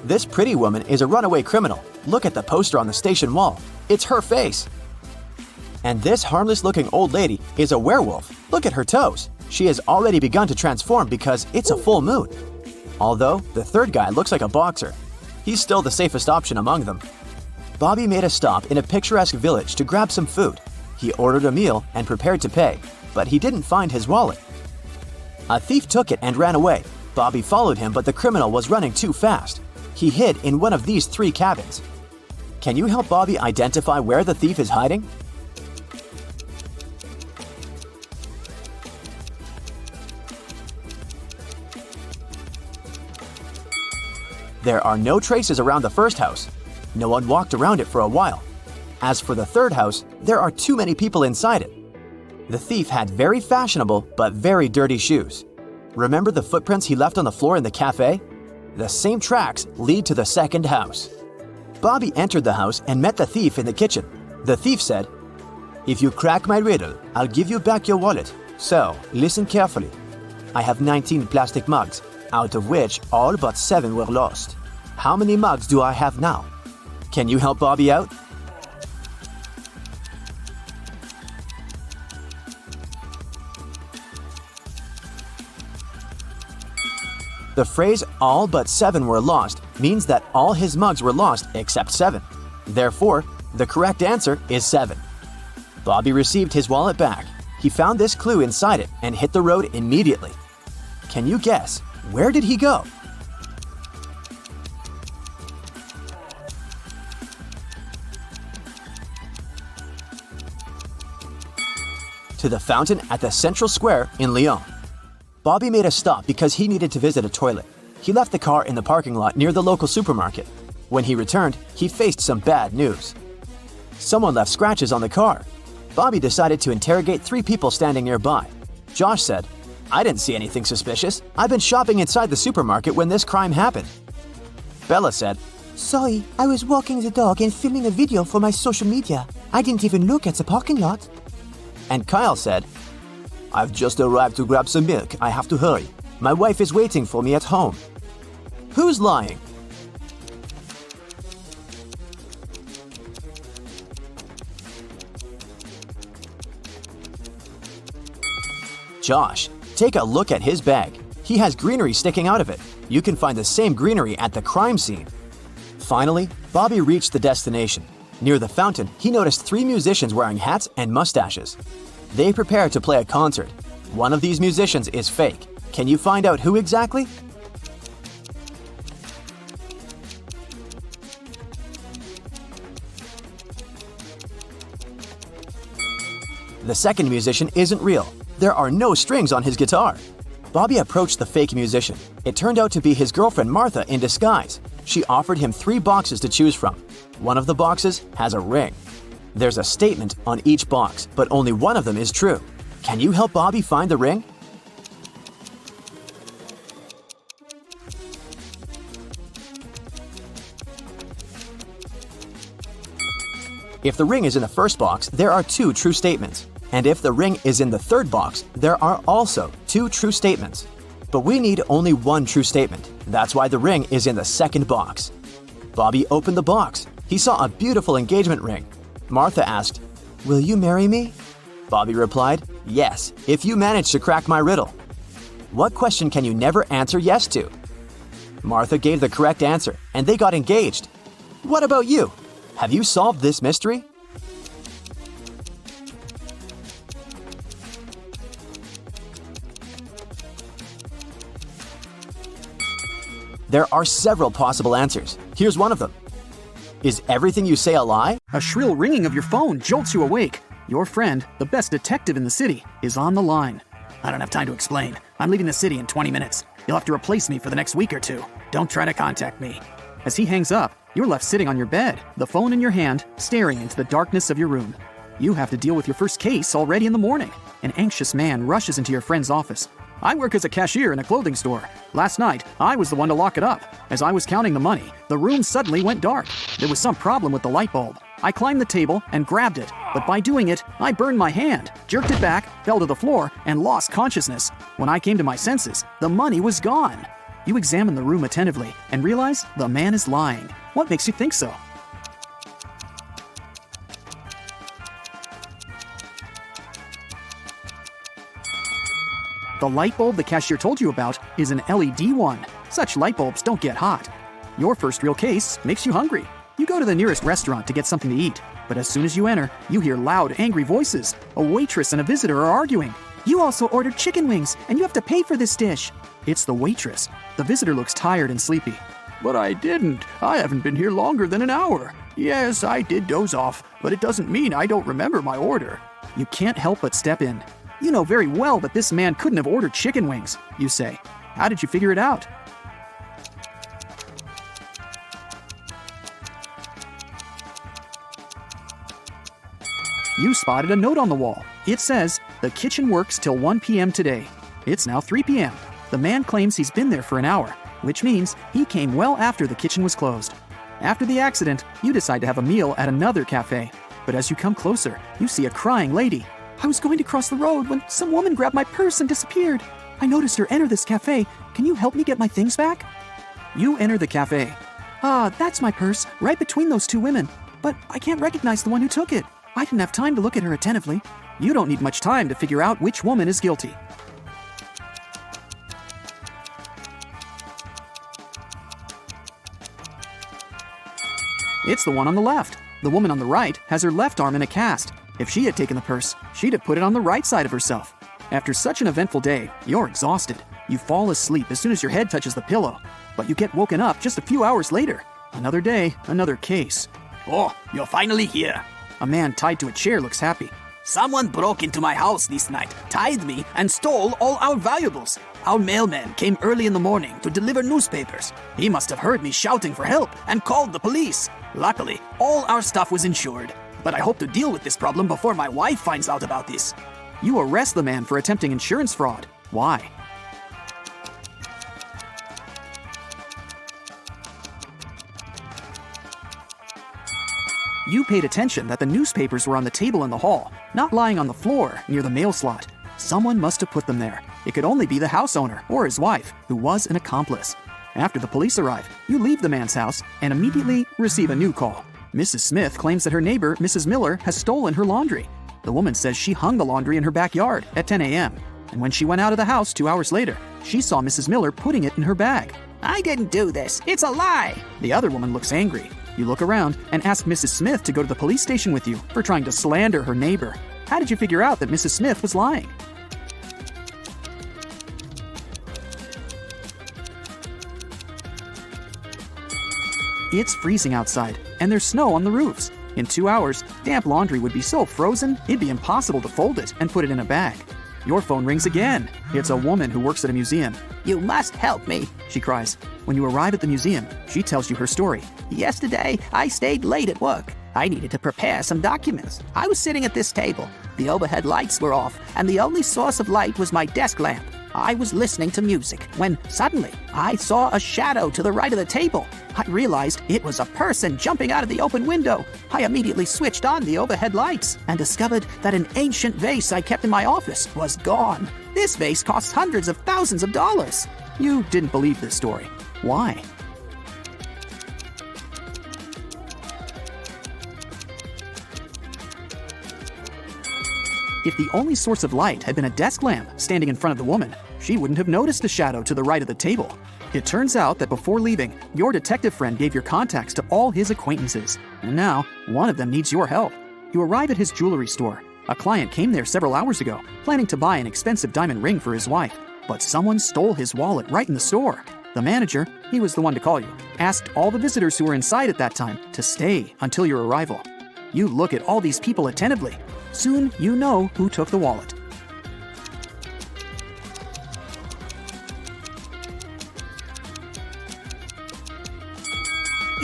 This pretty woman is a runaway criminal. Look at the poster on the station wall. It's her face. And this harmless-looking old lady is a werewolf. Look at her toes. She has already begun to transform because it's a full moon. Although, the 3rd guy looks like a boxer. He's still the safest option among them. Bobby made a stop in a picturesque village to grab some food. He ordered a meal and prepared to pay, but he didn't find his wallet. A thief took it and ran away. Bobby followed him, but the criminal was running too fast. He hid in one of these 3 cabins. Can you help Bobby identify where the thief is hiding? There are no traces around the first house. No one walked around it for a while. As for the 3rd house, there are too many people inside it. The thief had very fashionable but very dirty shoes. Remember the footprints he left on the floor in the cafe? The same tracks lead to the 2nd house. Bobby entered the house and met the thief in the kitchen. The thief said, "If you crack my riddle, I'll give you back your wallet. So, listen carefully. I have 19 plastic mugs, out of which all but 7 were lost. How many mugs do I have now? Can you help Bobby out? The phrase all but 7 were lost means that all his mugs were lost except 7. Therefore, the correct answer is 7. Bobby received his wallet back. He found this clue inside it and hit the road immediately. Can you guess, where did he go? To the fountain at the Central Square in Lyon. Bobby made a stop because he needed to visit a toilet. He left the car in the parking lot near the local supermarket. When he returned, he faced some bad news. Someone left scratches on the car. Bobby decided to interrogate 3 people standing nearby. Josh said, "I didn't see anything suspicious. I've been shopping inside the supermarket when this crime happened." Bella said, Sorry, I was walking the dog and filming a video for my social media. I didn't even look at the parking lot. And Kyle said, "I've just arrived to grab some milk. I have to hurry. My wife is waiting for me at home." Who's lying? Josh, take a look at his bag. He has greenery sticking out of it. You can find the same greenery at the crime scene. Finally, Bobby reached the destination. Near the fountain, he noticed 3 musicians wearing hats and mustaches. They prepare to play a concert. One of these musicians is fake. Can you find out who exactly? The second musician isn't real. There are no strings on his guitar. Bobby approached the fake musician. It turned out to be his girlfriend Martha in disguise. She offered him 3 boxes to choose from. One of the boxes has a ring. There's a statement on each box, but only one of them is true. Can you help Bobby find the ring? If the ring is in the first box, there are 2 true statements. And if the ring is in the third box, there are also 2 true statements. But we need only 1 true statement. That's why the ring is in the second box. Bobby opened the box. He saw a beautiful engagement ring. Martha asked, "Will you marry me?" Bobby replied, "Yes, if you manage to crack my riddle." What question can you never answer yes to? Martha gave the correct answer, and they got engaged. What about you? Have you solved this mystery? There are several possible answers. Here's one of them. Is everything you say a lie? A shrill ringing of your phone jolts you awake. Your friend, the best detective in the city, is on the line. I don't have time to explain. I'm leaving the city in 20 minutes. You'll have to replace me for the next week or 2. Don't try to contact me. As he hangs up, you're left sitting on your bed, the phone in your hand, staring into the darkness of your room. You have to deal with your first case already in the morning. An anxious man rushes into your friend's office. I work as a cashier in a clothing store. Last night, I was the one to lock it up. As I was counting the money, the room suddenly went dark. There was some problem with the light bulb. I climbed the table and grabbed it, but by doing it, I burned my hand, jerked it back, fell to the floor, and lost consciousness. When I came to my senses, the money was gone. You examine the room attentively and realize the man is lying. What makes you think so? The light bulb the cashier told you about is an LED one. Such light bulbs don't get hot. Your first real case makes you hungry. You go to the nearest restaurant to get something to eat, but as soon as you enter, you hear loud, angry voices. A waitress and a visitor are arguing. You also ordered chicken wings, and you have to pay for this dish. It's the waitress. The visitor looks tired and sleepy. But I didn't. I haven't been here longer than an hour. Yes, I did doze off, but it doesn't mean I don't remember my order. You can't help but step in. You know very well that this man couldn't have ordered chicken wings, you say. How did you figure it out? You spotted a note on the wall. It says, "The kitchen works till 1 p.m. today." It's now 3 p.m. The man claims he's been there for an hour, which means he came well after the kitchen was closed. After the accident, you decide to have a meal at another cafe. But as you come closer, you see a crying lady. "I was going to cross the road when some woman grabbed my purse and disappeared. I noticed her enter this cafe. Can you help me get my things back? You enter the cafe. That's my purse, right between those two women. But I can't recognize the one who took it. I didn't have time to look at her attentively. You don't need much time to figure out which woman is guilty. It's the one on the left. The woman on the right has her left arm in a cast. If she had taken the purse, she'd have put it on the right side of herself. After such an eventful day, you're exhausted. You fall asleep as soon as your head touches the pillow. But you get woken up just a few hours later. Another day, another case. Oh, you're finally here. A man tied to a chair looks happy. Someone broke into my house this night, tied me, and stole all our valuables. Our mailman came early in the morning to deliver newspapers. He must have heard me shouting for help and called the police. Luckily, all our stuff was insured. But I hope to deal with this problem before my wife finds out about this. You arrest the man for attempting insurance fraud. Why? You paid attention that the newspapers were on the table in the hall, not lying on the floor near the mail slot. Someone must have put them there. It could only be the house owner or his wife, who was an accomplice. After the police arrive, you leave the man's house and immediately receive a new call. Mrs. Smith claims that her neighbor, Mrs. Miller, has stolen her laundry. The woman says she hung the laundry in her backyard at 10 a.m. And when she went out of the house 2 hours later, she saw Mrs. Miller putting it in her bag. I didn't do this. It's a lie. The other woman looks angry. You look around and ask Mrs. Smith to go to the police station with you for trying to slander her neighbor. How did you figure out that Mrs. Smith was lying? It's freezing outside, and there's snow on the roofs. In 2 hours, damp laundry would be so frozen, it'd be impossible to fold it and put it in a bag. Your phone rings again. It's a woman who works at a museum. You must help me, she cries. When you arrive at the museum, she tells you her story. Yesterday, I stayed late at work. I needed to prepare some documents. I was sitting at this table. The overhead lights were off, and the only source of light was my desk lamp. I was listening to music when suddenly I saw a shadow to the right of the table. I realized it was a person jumping out of the open window. I immediately switched on the overhead lights and discovered that an ancient vase I kept in my office was gone. This vase cost hundreds of thousands of dollars. You didn't believe this story. Why? If the only source of light had been a desk lamp standing in front of the woman, she wouldn't have noticed the shadow to the right of the table. It turns out that before leaving, your detective friend gave your contacts to all his acquaintances, and now one of them needs your help. You arrive at his jewelry store. A client came there several hours ago, planning to buy an expensive diamond ring for his wife, but someone stole his wallet right in the store. The manager, he was the one to call you, asked all the visitors who were inside at that time to stay until your arrival. You look at all these people attentively. Soon you know who took the wallet.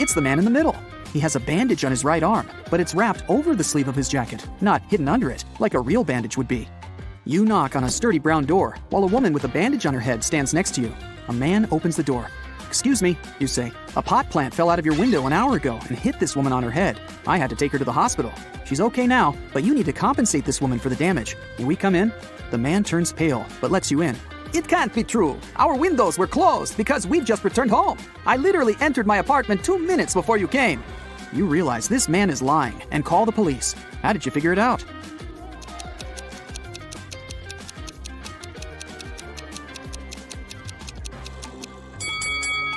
It's the man in the middle. He has a bandage on his right arm, but it's wrapped over the sleeve of his jacket, not hidden under it, like a real bandage would be. You knock on a sturdy brown door, while a woman with a bandage on her head stands next to you. A man opens the door. "Excuse me," you say. "A pot plant fell out of your window an hour ago and hit this woman on her head. I had to take her to the hospital. She's okay now, but you need to compensate this woman for the damage. Can we come in?" The man turns pale, but lets you in. It can't be true. Our windows were closed because we've just returned home. I literally entered my apartment 2 minutes before you came. You realize this man is lying and call the police. How did you figure it out?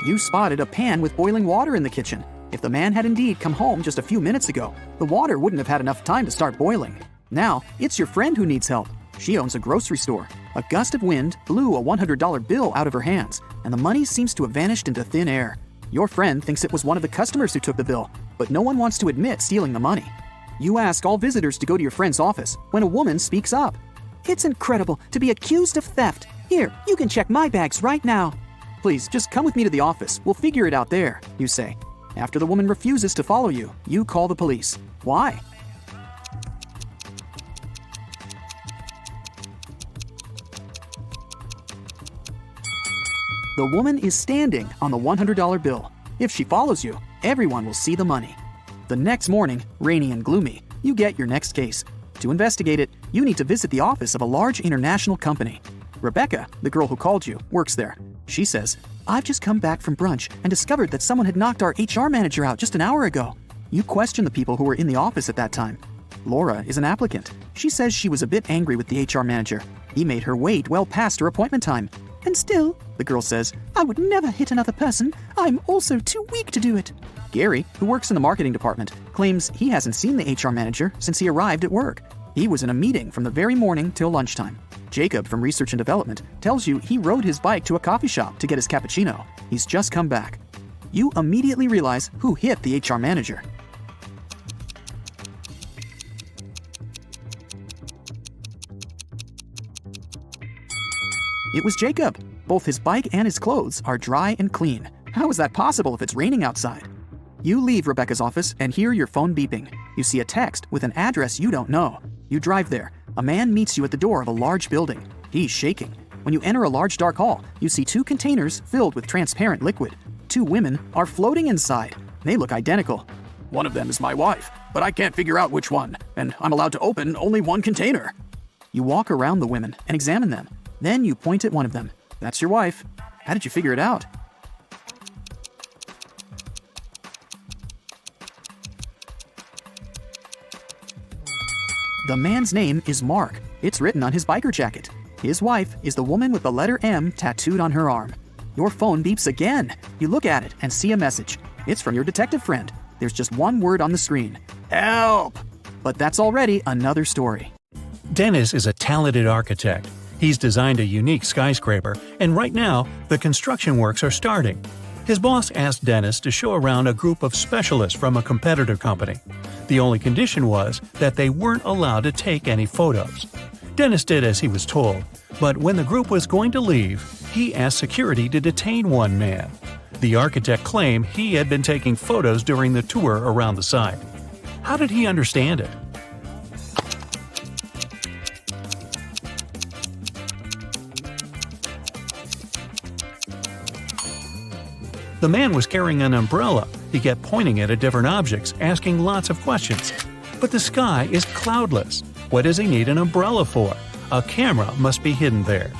You spotted a pan with boiling water in the kitchen. If the man had indeed come home just a few minutes ago, the water wouldn't have had enough time to start boiling. Now, it's your friend who needs help. She owns a grocery store. A gust of wind blew a $100 bill out of her hands, and the money seems to have vanished into thin air. Your friend thinks it was one of the customers who took the bill, but no one wants to admit stealing the money. You ask all visitors to go to your friend's office when a woman speaks up. It's incredible to be accused of theft. Here, you can check my bags right now. "Please, just come with me to the office. We'll figure it out there," you say. After the woman refuses to follow you, you call the police. Why? The woman is standing on the $100 bill. If she follows you, everyone will see the money. The next morning, rainy and gloomy, you get your next case. To investigate it, you need to visit the office of a large international company. Rebecca, the girl who called you, works there. She says, "I've just come back from brunch and discovered that someone had knocked our HR manager out just an hour ago." You question the people who were in the office at that time. Laura is an applicant. She says she was a bit angry with the HR manager. He made her wait well past her appointment time. And still, The girl says, I would never hit another person. I'm also too weak to do it. Gary, who works in the marketing department, claims he hasn't seen the HR manager since he arrived at work. He was in a meeting from the very morning till lunchtime. Jacob from Research and Development tells you he rode his bike to a coffee shop to get his cappuccino. He's just come back. You immediately realize who hit the HR manager. It was Jacob. Both his bike and his clothes are dry and clean. How is that possible if it's raining outside? You leave Rebecca's office and hear your phone beeping. You see a text with an address you don't know. You drive there. A man meets you at the door of a large building. He's shaking. When you enter a large dark hall, you see 2 containers filled with transparent liquid. 2 women are floating inside. They look identical. One of them is my wife, but I can't figure out which one, and I'm allowed to open only one container. You walk around the women and examine them. Then you point at one of them. That's your wife. How did you figure it out? The man's name is Mark. It's written on his biker jacket. His wife is the woman with the letter M tattooed on her arm. Your phone beeps again. You look at it and see a message. It's from your detective friend. There's just one word on the screen. Help! But that's already another story. Dennis is a talented architect. He's designed a unique skyscraper, and right now, the construction works are starting. His boss asked Dennis to show around a group of specialists from a competitor company. The only condition was that they weren't allowed to take any photos. Dennis did as he was told, but when the group was going to leave, he asked security to detain one man. The architect claimed he had been taking photos during the tour around the site. How did he understand it? The man was carrying an umbrella. He kept pointing it at different objects, asking lots of questions. But the sky is cloudless. What does he need an umbrella for? A camera must be hidden there.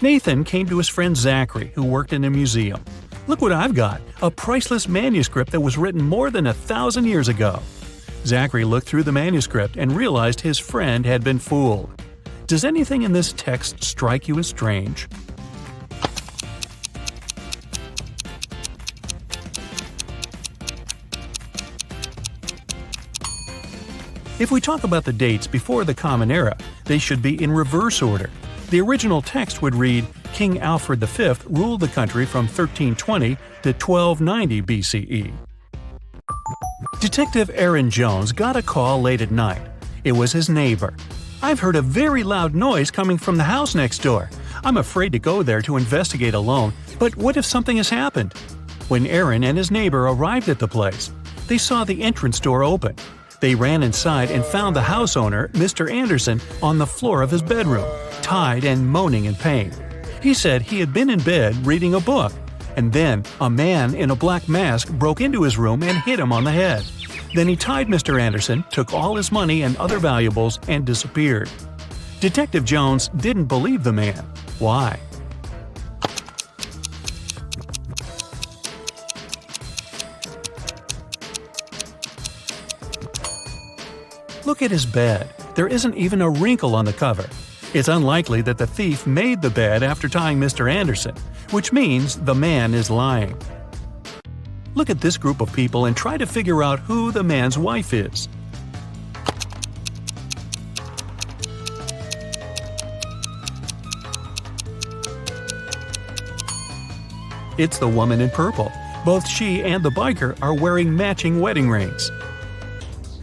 Nathan came to his friend Zachary, who worked in a museum. "Look what I've got, a priceless manuscript that was written more than 1,000 years ago." Zachary looked through the manuscript and realized his friend had been fooled. Does anything in this text strike you as strange? If we talk about the dates before the Common Era, they should be in reverse order. The original text would read, King Alfred V ruled the country from 1320 to 1290 BCE. Detective Aaron Jones got a call late at night. It was his neighbor. "I've heard a very loud noise coming from the house next door. I'm afraid to go there to investigate alone, but what if something has happened?" When Aaron and his neighbor arrived at the place, they saw the entrance door open. They ran inside and found the house owner, Mr. Anderson, on the floor of his bedroom, tied and moaning in pain. He said he had been in bed reading a book, and then a man in a black mask broke into his room and hit him on the head. Then he tied Mr. Anderson, took all his money and other valuables, and disappeared. Detective Jones didn't believe the man. Why? Look at his bed. There isn't even a wrinkle on the cover. It's unlikely that the thief made the bed after tying Mr. Anderson, which means the man is lying. Look at this group of people and try to figure out who the man's wife is. It's the woman in purple. Both she and the biker are wearing matching wedding rings.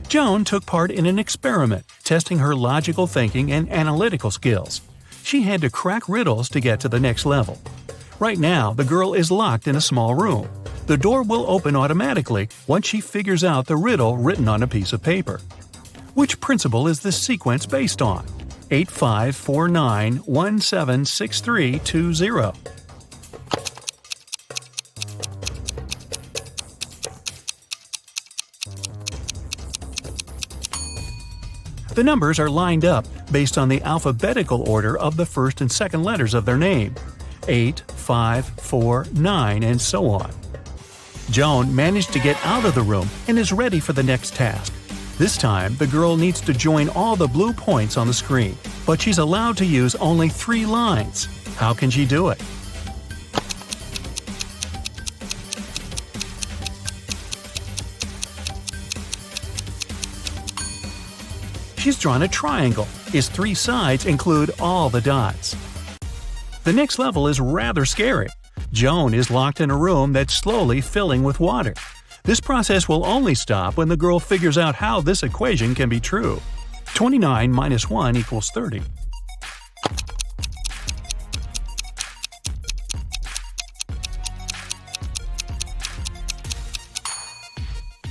Joan took part in an experiment, testing her logical thinking and analytical skills. She had to crack riddles to get to the next level. Right now, the girl is locked in a small room. The door will open automatically once she figures out the riddle written on a piece of paper. Which principle is this sequence based on? 8549176320. The numbers are lined up based on the alphabetical order of the first and second letters of their name: 8, 5, 4, 9, and so on. Joan managed to get out of the room and is ready for the next task. This time, the girl needs to join all the blue points on the screen, but she's allowed to use only 3 lines. How can she do it? She's drawn a triangle. Its 3 sides include all the dots. The next level is rather scary. Joan is locked in a room that's slowly filling with water. This process will only stop when the girl figures out how this equation can be true. 29 minus 1 equals 30.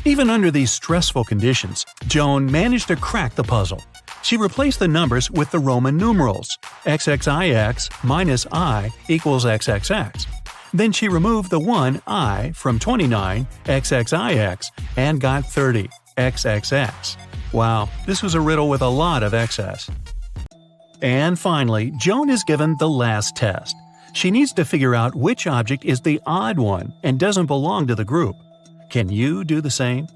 Even under these stressful conditions, Joan managed to crack the puzzle. She replaced the numbers with the Roman numerals. XXIX minus I equals XXX. Then she removed the 1 I from 29 XXIX and got 30 XXX. Wow, this was a riddle with a lot of excess. And finally, Joan is given the last test. She needs to figure out which object is the odd one and doesn't belong to the group. Can you do the same?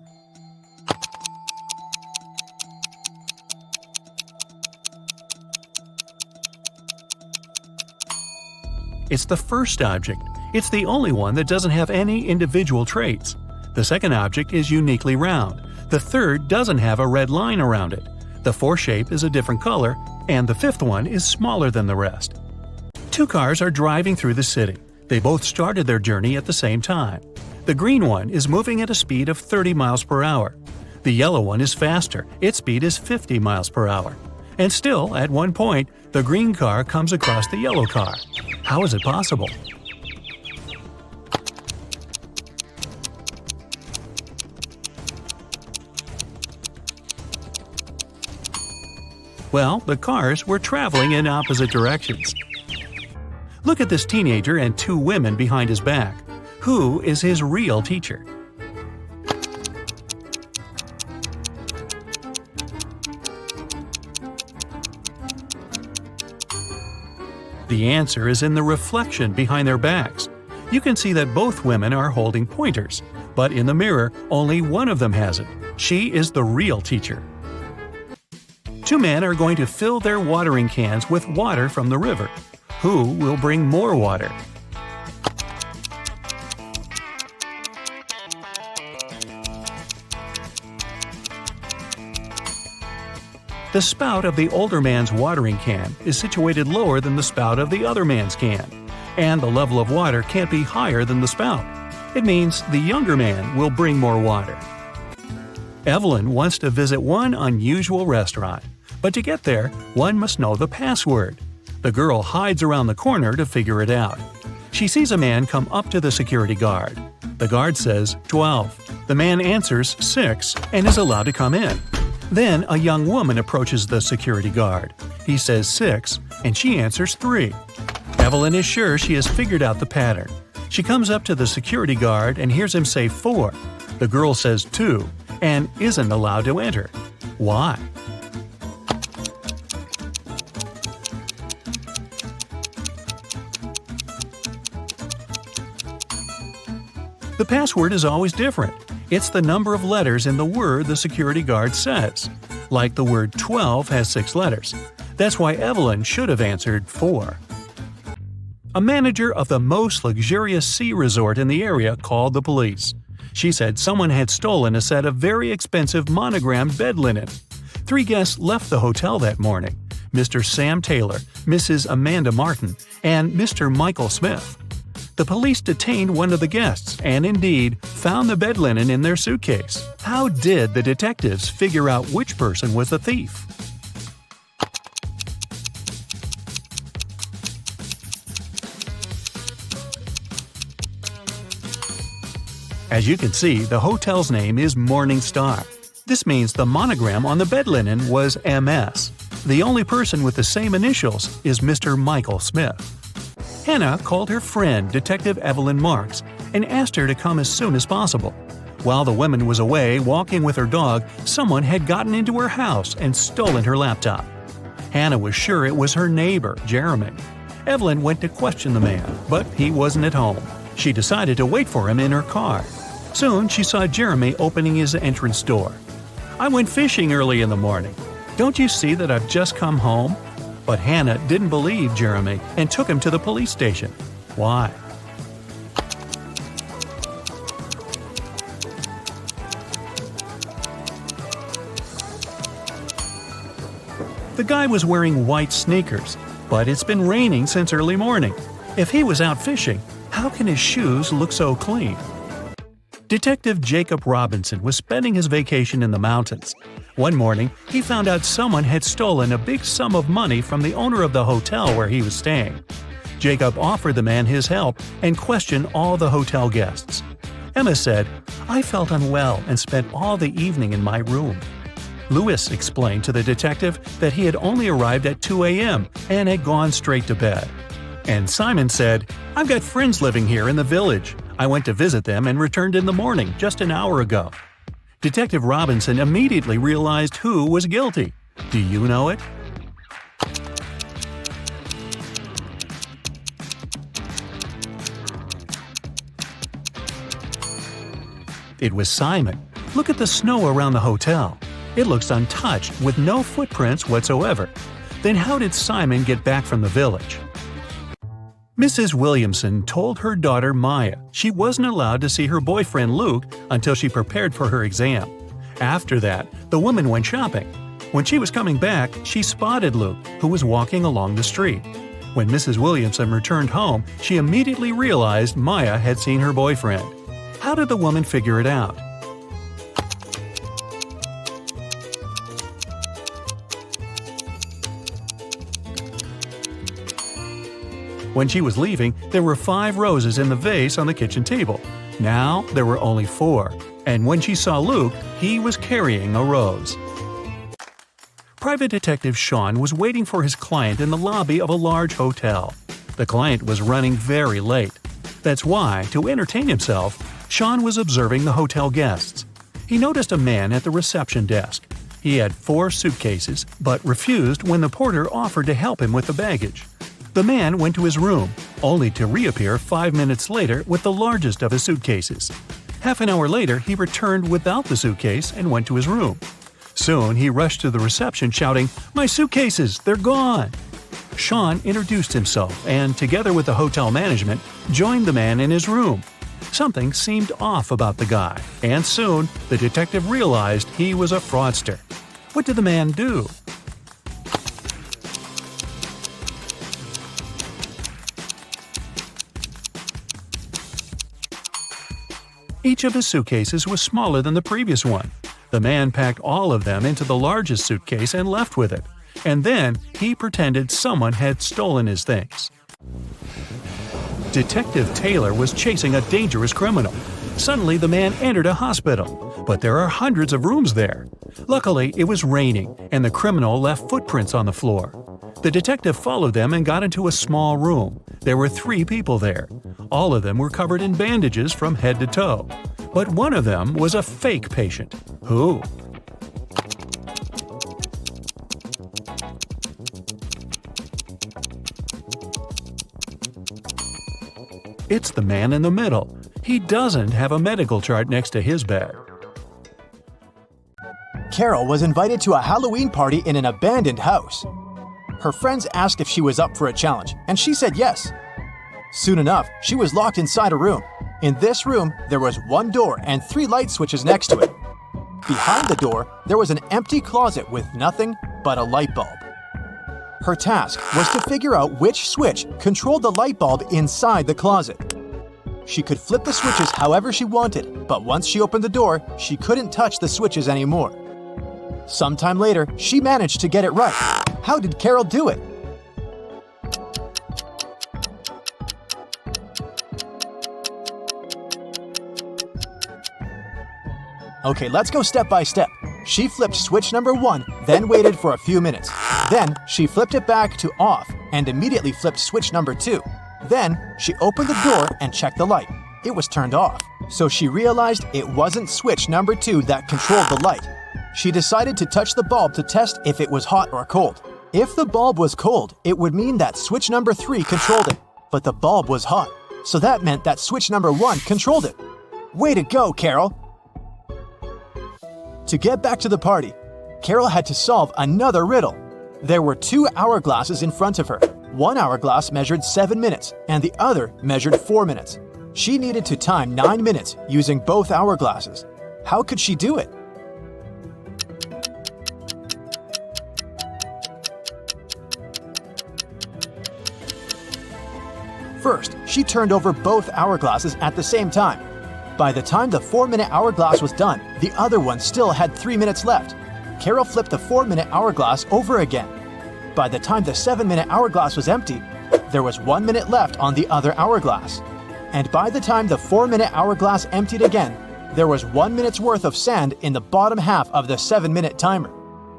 It's the first object. It's the only one that doesn't have any individual traits. The second object is uniquely round. The third doesn't have a red line around it. The fourth shape is a different color, and the fifth one is smaller than the rest. 2 cars are driving through the city. They both started their journey at the same time. The green one is moving at a speed of 30 miles per hour. The yellow one is faster. Its speed is 50 miles per hour. And still, at one point, the green car comes across the yellow car. How is it possible? Well, the cars were traveling in opposite directions. Look at this teenager and 2 women behind his back. Who is his real teacher? The answer is in the reflection behind their backs. You can see that both women are holding pointers, but in the mirror, only one of them has it. She is the real teacher. 2 men are going to fill their watering cans with water from the river. Who will bring more water? The spout of the older man's watering can is situated lower than the spout of the other man's can, and the level of water can't be higher than the spout. It means the younger man will bring more water. Evelyn wants to visit one unusual restaurant, but to get there, one must know the password. The girl hides around the corner to figure it out. She sees a man come up to the security guard. The guard says 12. The man answers 6 and is allowed to come in. Then a young woman approaches the security guard. He says 6, and she answers 3. Evelyn is sure she has figured out the pattern. She comes up to the security guard and hears him say 4. The girl says 2, and isn't allowed to enter. Why? The password is always different. It's the number of letters in the word the security guard says. Like the word 12 has 6 letters. That's why Evelyn should have answered 4. A manager of the most luxurious sea resort in the area called the police. She said someone had stolen a set of very expensive monogrammed bed linen. 3 guests left the hotel that morning: Mr. Sam Taylor, Mrs. Amanda Martin, and Mr. Michael Smith. The police detained one of the guests and indeed found the bed linen in their suitcase. How did the detectives figure out which person was the thief? As you can see, the hotel's name is Morning Star. This means the monogram on the bed linen was MS. The only person with the same initials is Mr. Michael Smith. Hannah called her friend, Detective Evelyn Marks, and asked her to come as soon as possible. While the woman was away walking with her dog, someone had gotten into her house and stolen her laptop. Hannah was sure it was her neighbor, Jeremy. Evelyn went to question the man, but he wasn't at home. She decided to wait for him in her car. Soon she saw Jeremy opening his entrance door. "I went fishing early in the morning. Don't you see that I've just come home?" But Hannah didn't believe Jeremy and took him to the police station. Why? The guy was wearing white sneakers, but it's been raining since early morning. If he was out fishing, how can his shoes look so clean? Detective Jacob Robinson was spending his vacation in the mountains. One morning, he found out someone had stolen a big sum of money from the owner of the hotel where he was staying. Jacob offered the man his help and questioned all the hotel guests. Emma said, "I felt unwell and spent all the evening in my room." Lewis explained to the detective that he had only arrived at 2 a.m. and had gone straight to bed. And Simon said, "I've got friends living here in the village. I went to visit them and returned in the morning, just an hour ago." Detective Robinson immediately realized who was guilty. Do you know it? It was Simon. Look at the snow around the hotel. It looks untouched with no footprints whatsoever. Then how did Simon get back from the village? Mrs. Williamson told her daughter Maya she wasn't allowed to see her boyfriend Luke until she prepared for her exam. After that, the woman went shopping. When she was coming back, she spotted Luke, who was walking along the street. When Mrs. Williamson returned home, she immediately realized Maya had seen her boyfriend. How did the woman figure it out? When she was leaving, there were 5 roses in the vase on the kitchen table. Now there were only 4, and when she saw Luke, he was carrying a rose. Private Detective Sean was waiting for his client in the lobby of a large hotel. The client was running very late. That's why, to entertain himself, Sean was observing the hotel guests. He noticed a man at the reception desk. He had 4 suitcases, but refused when the porter offered to help him with the baggage. The man went to his room, only to reappear 5 minutes later with the largest of his suitcases. Half an hour later, he returned without the suitcase and went to his room. Soon, he rushed to the reception shouting, "My suitcases, they're gone!" Sean introduced himself and, together with the hotel management, joined the man in his room. Something seemed off about the guy, and soon, the detective realized he was a fraudster. What did the man do? Each of his suitcases was smaller than the previous one. The man packed all of them into the largest suitcase and left with it. And then he pretended someone had stolen his things. Detective Taylor was chasing a dangerous criminal. Suddenly, the man entered a hospital, but there are hundreds of rooms there. Luckily, it was raining, and the criminal left footprints on the floor. The detective followed them and got into a small room. There were 3 people there. All of them were covered in bandages from head to toe. But one of them was a fake patient. Who? It's the man in the middle. He doesn't have a medical chart next to his bed. Carol was invited to a Halloween party in an abandoned house. Her friends asked if she was up for a challenge, and she said yes. Soon enough, she was locked inside a room. In this room, there was 1 door and 3 light switches next to it. Behind the door, there was an empty closet with nothing but a light bulb. Her task was to figure out which switch controlled the light bulb inside the closet. She could flip the switches however she wanted, but once she opened the door, she couldn't touch the switches anymore. Sometime later, she managed to get it right. How did Carol do it? Okay, let's go step by step. She flipped switch number 1, then waited for a few minutes. Then, she flipped it back to off and immediately flipped switch number 2. Then, she opened the door and checked the light. It was turned off. So she realized it wasn't switch number 2 that controlled the light. She decided to touch the bulb to test if it was hot or cold. If the bulb was cold, it would mean that switch number 3 controlled it, but the bulb was hot, so that meant that switch number 1 controlled it. Way to go, Carol! To get back to the party, Carol had to solve another riddle. There were 2 hourglasses in front of her. One hourglass measured 7 minutes, and the other measured 4 minutes. She needed to time 9 minutes using both hourglasses. How could she do it? First, she turned over both hourglasses at the same time. By the time the 4-minute hourglass was done, the other one still had 3 minutes left. Carol flipped the 4-minute hourglass over again. By the time the 7-minute hourglass was empty, there was 1 minute left on the other hourglass. And by the time the 4-minute hourglass emptied again, there was 1 minute's worth of sand in the bottom half of the 7-minute timer.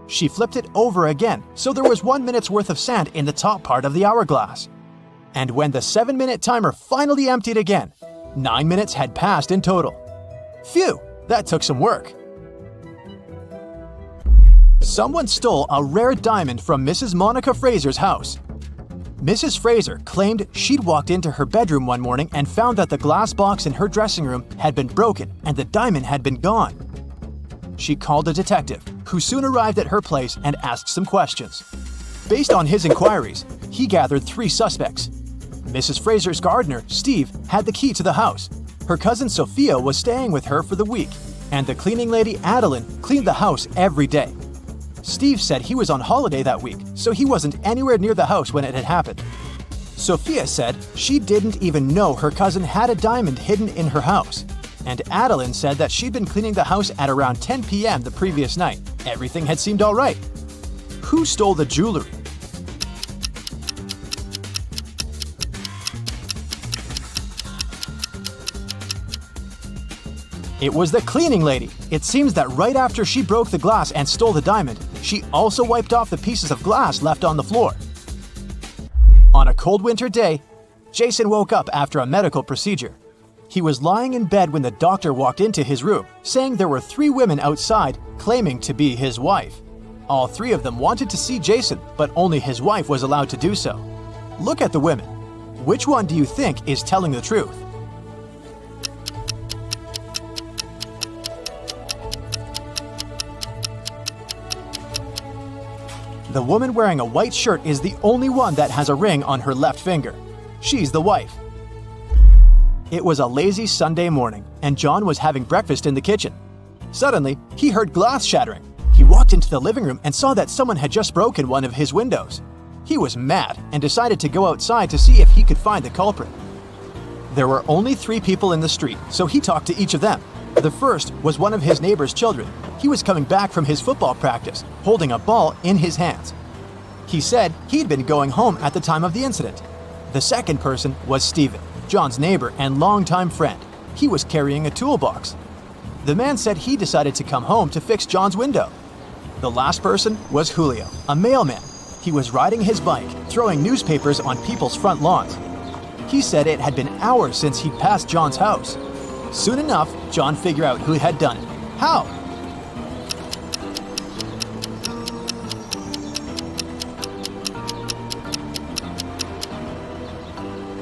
She flipped it over again, so there was 1 minute's worth of sand in the top part of the hourglass. And when the 7-minute timer finally emptied again, 9 minutes had passed in total. Phew, that took some work. Someone stole a rare diamond from Mrs. Monica Fraser's house. Mrs. Fraser claimed she'd walked into her bedroom one morning and found that the glass box in her dressing room had been broken and the diamond had been gone. She called a detective, who soon arrived at her place and asked some questions. Based on his inquiries, he gathered 3 suspects. Mrs. Fraser's gardener, Steve, had the key to the house. Her cousin Sophia was staying with her for the week, and the cleaning lady, Adeline, cleaned the house every day. Steve said he was on holiday that week, so he wasn't anywhere near the house when it had happened. Sophia said she didn't even know her cousin had a diamond hidden in her house. And Adeline said that she'd been cleaning the house at around 10 p.m. the previous night. Everything had seemed all right. Who stole the jewelry? It was the cleaning lady. It seems that right after she broke the glass and stole the diamond, she also wiped off the pieces of glass left on the floor. On a cold winter day, Jason woke up after a medical procedure. He was lying in bed when the doctor walked into his room, saying there were 3 women outside claiming to be his wife. All 3 of them wanted to see Jason, but only his wife was allowed to do so. Look at the women. Which one do you think is telling the truth? The woman wearing a white shirt is the only one that has a ring on her left finger. She's the wife. It was a lazy Sunday morning, and John was having breakfast in the kitchen. Suddenly, he heard glass shattering. He walked into the living room and saw that someone had just broken one of his windows. He was mad and decided to go outside to see if he could find the culprit. There were only 3 people in the street, so he talked to each of them. The first was one of his neighbor's children. He was coming back from his football practice, holding a ball in his hands. He said he'd been going home at the time of the incident. The second person was Stephen, John's neighbor and longtime friend. He was carrying a toolbox. The man said he decided to come home to fix John's window. The last person was Julio, a mailman. He was riding his bike, throwing newspapers on people's front lawns. He said it had been hours since he'd passed John's house. Soon enough, John figured out who had done it. How?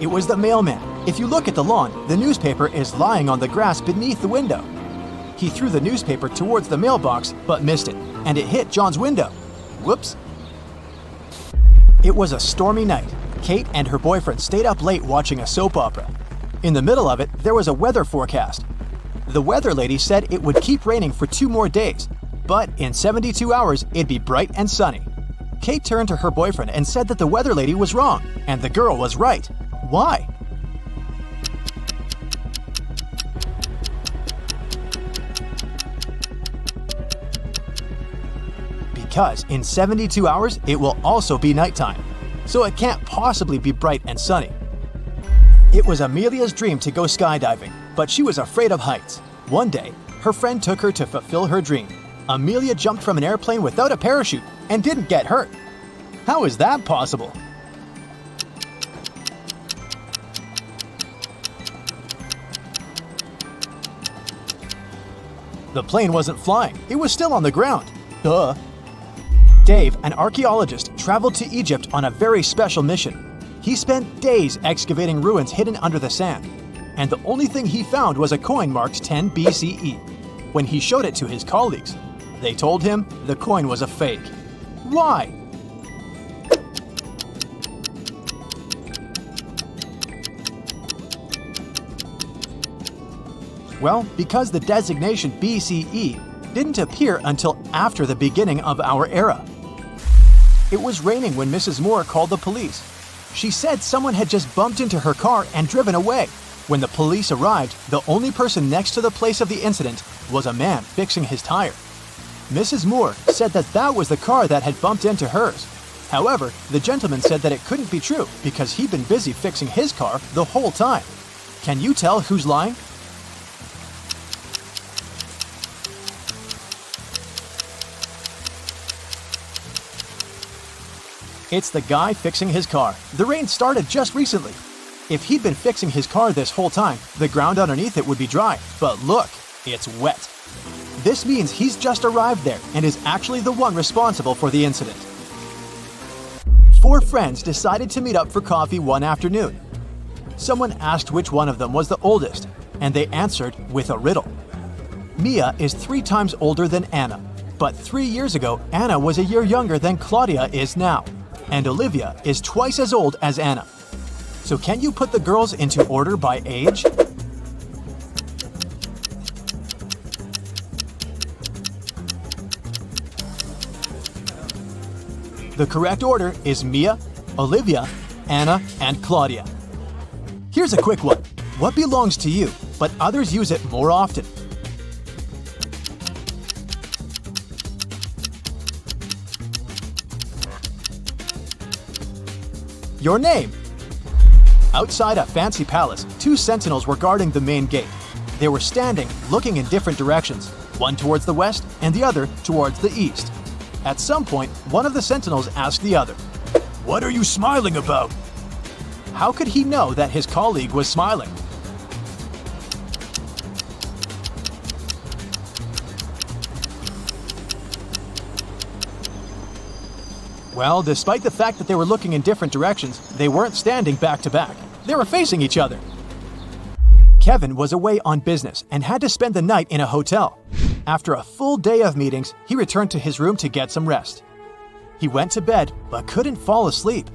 It was the mailman. If you look at the lawn, the newspaper is lying on the grass beneath the window. He threw the newspaper towards the mailbox, but missed it, and it hit John's window. Whoops. It was a stormy night. Kate and her boyfriend stayed up late watching a soap opera. In the middle of it, there was a weather forecast. The weather lady said it would keep raining for 2 more days, but in 72 hours, it'd be bright and sunny. Kate turned to her boyfriend and said that the weather lady was wrong, and the girl was right. Why? Because in 72 hours, it will also be nighttime, so it can't possibly be bright and sunny. It was Amelia's dream to go skydiving, but she was afraid of heights. One day, her friend took her to fulfill her dream. Amelia jumped from an airplane without a parachute and didn't get hurt. How is that possible? The plane wasn't flying. It was still on the ground. Duh. Dave, an archaeologist, traveled to Egypt on a very special mission. He spent days excavating ruins hidden under the sand, and the only thing he found was a coin marked 10 BCE. When he showed it to his colleagues, they told him the coin was a fake. Why? Well, because the designation BCE didn't appear until after the beginning of our era. It was raining when Mrs. Moore called the police. She said someone had just bumped into her car and driven away. When the police arrived, the only person next to the place of the incident was a man fixing his tire. Mrs. Moore said that that was the car that had bumped into hers. However, the gentleman said that it couldn't be true because he'd been busy fixing his car the whole time. Can you tell who's lying? It's the guy fixing his car. The rain started just recently. If he'd been fixing his car this whole time, the ground underneath it would be dry. But look, it's wet. This means he's just arrived there and is actually the one responsible for the incident. 4 friends decided to meet up for coffee one afternoon. Someone asked which one of them was the oldest, and they answered with a riddle. Mia is 3 times older than Anna, but 3 years ago, Anna was a year younger than Claudia is now. And Olivia is twice as old as Anna. So can you put the girls into order by age? The correct order is Mia, Olivia, Anna, and Claudia. Here's a quick one. What belongs to you, but others use it more often? Your name. Outside a fancy palace, 2 sentinels were guarding the main gate. They were standing, looking in different directions, one towards the west and the other towards the east. At some point, one of the sentinels asked the other, "What are you smiling about?" How could he know that his colleague was smiling? Well, despite the fact that they were looking in different directions, they weren't standing back to back. They were facing each other. Kevin was away on business and had to spend the night in a hotel. After a full day of meetings, he returned to his room to get some rest. He went to bed but couldn't fall asleep.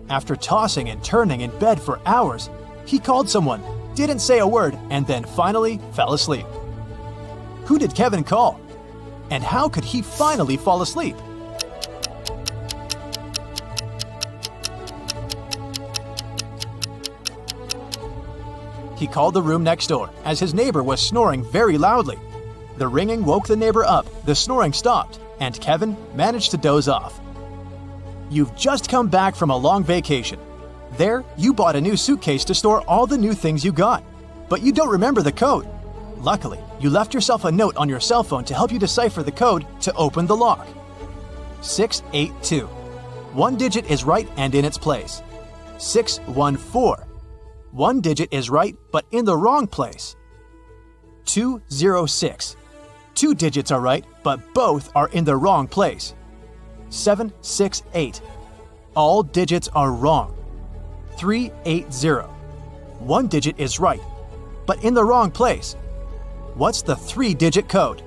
After tossing and turning in bed for hours, he called someone, didn't say a word, and then finally fell asleep. Who did Kevin call? And how could he finally fall asleep? He called the room next door, as his neighbor was snoring very loudly. The ringing woke the neighbor up, the snoring stopped, and Kevin managed to doze off. You've just come back from a long vacation. There, you bought a new suitcase to store all the new things you got, but you don't remember the code. Luckily, you left yourself a note on your cell phone to help you decipher the code to open the lock. 682. 1 digit is right and in its place. 614. 1 digit is right, but in the wrong place. 206. 2 digits are right, but both are in the wrong place. 768. All digits are wrong. 380. 1 digit is right, but in the wrong place. What's the 3-digit code?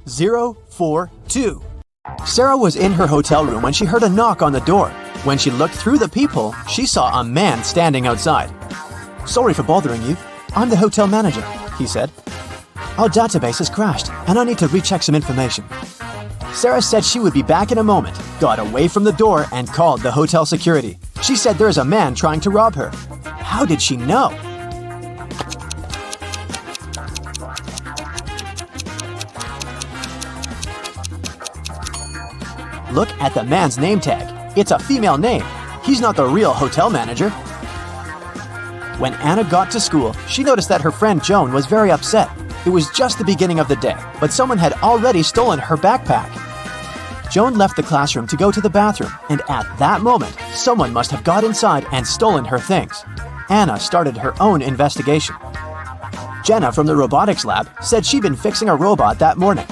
Zero, 4, 2. Sarah was in her hotel room when she heard a knock on the door. When she looked through the peephole, she saw a man standing outside. "Sorry for bothering you. I'm the hotel manager," he said. "Our database has crashed, and I need to recheck some information." Sarah said she would be back in a moment, got away from the door, and called the hotel security. She said there is a man trying to rob her. How did she know? Look at the man's name tag. It's a female name. He's not the real hotel manager. When Anna got to school, she noticed that her friend Joan was very upset. It was just the beginning of the day, but someone had already stolen her backpack. Joan left the classroom to go to the bathroom, and at that moment, someone must have got inside and stolen her things. Anna started her own investigation. Jenna from the robotics lab said she'd been fixing a robot that morning.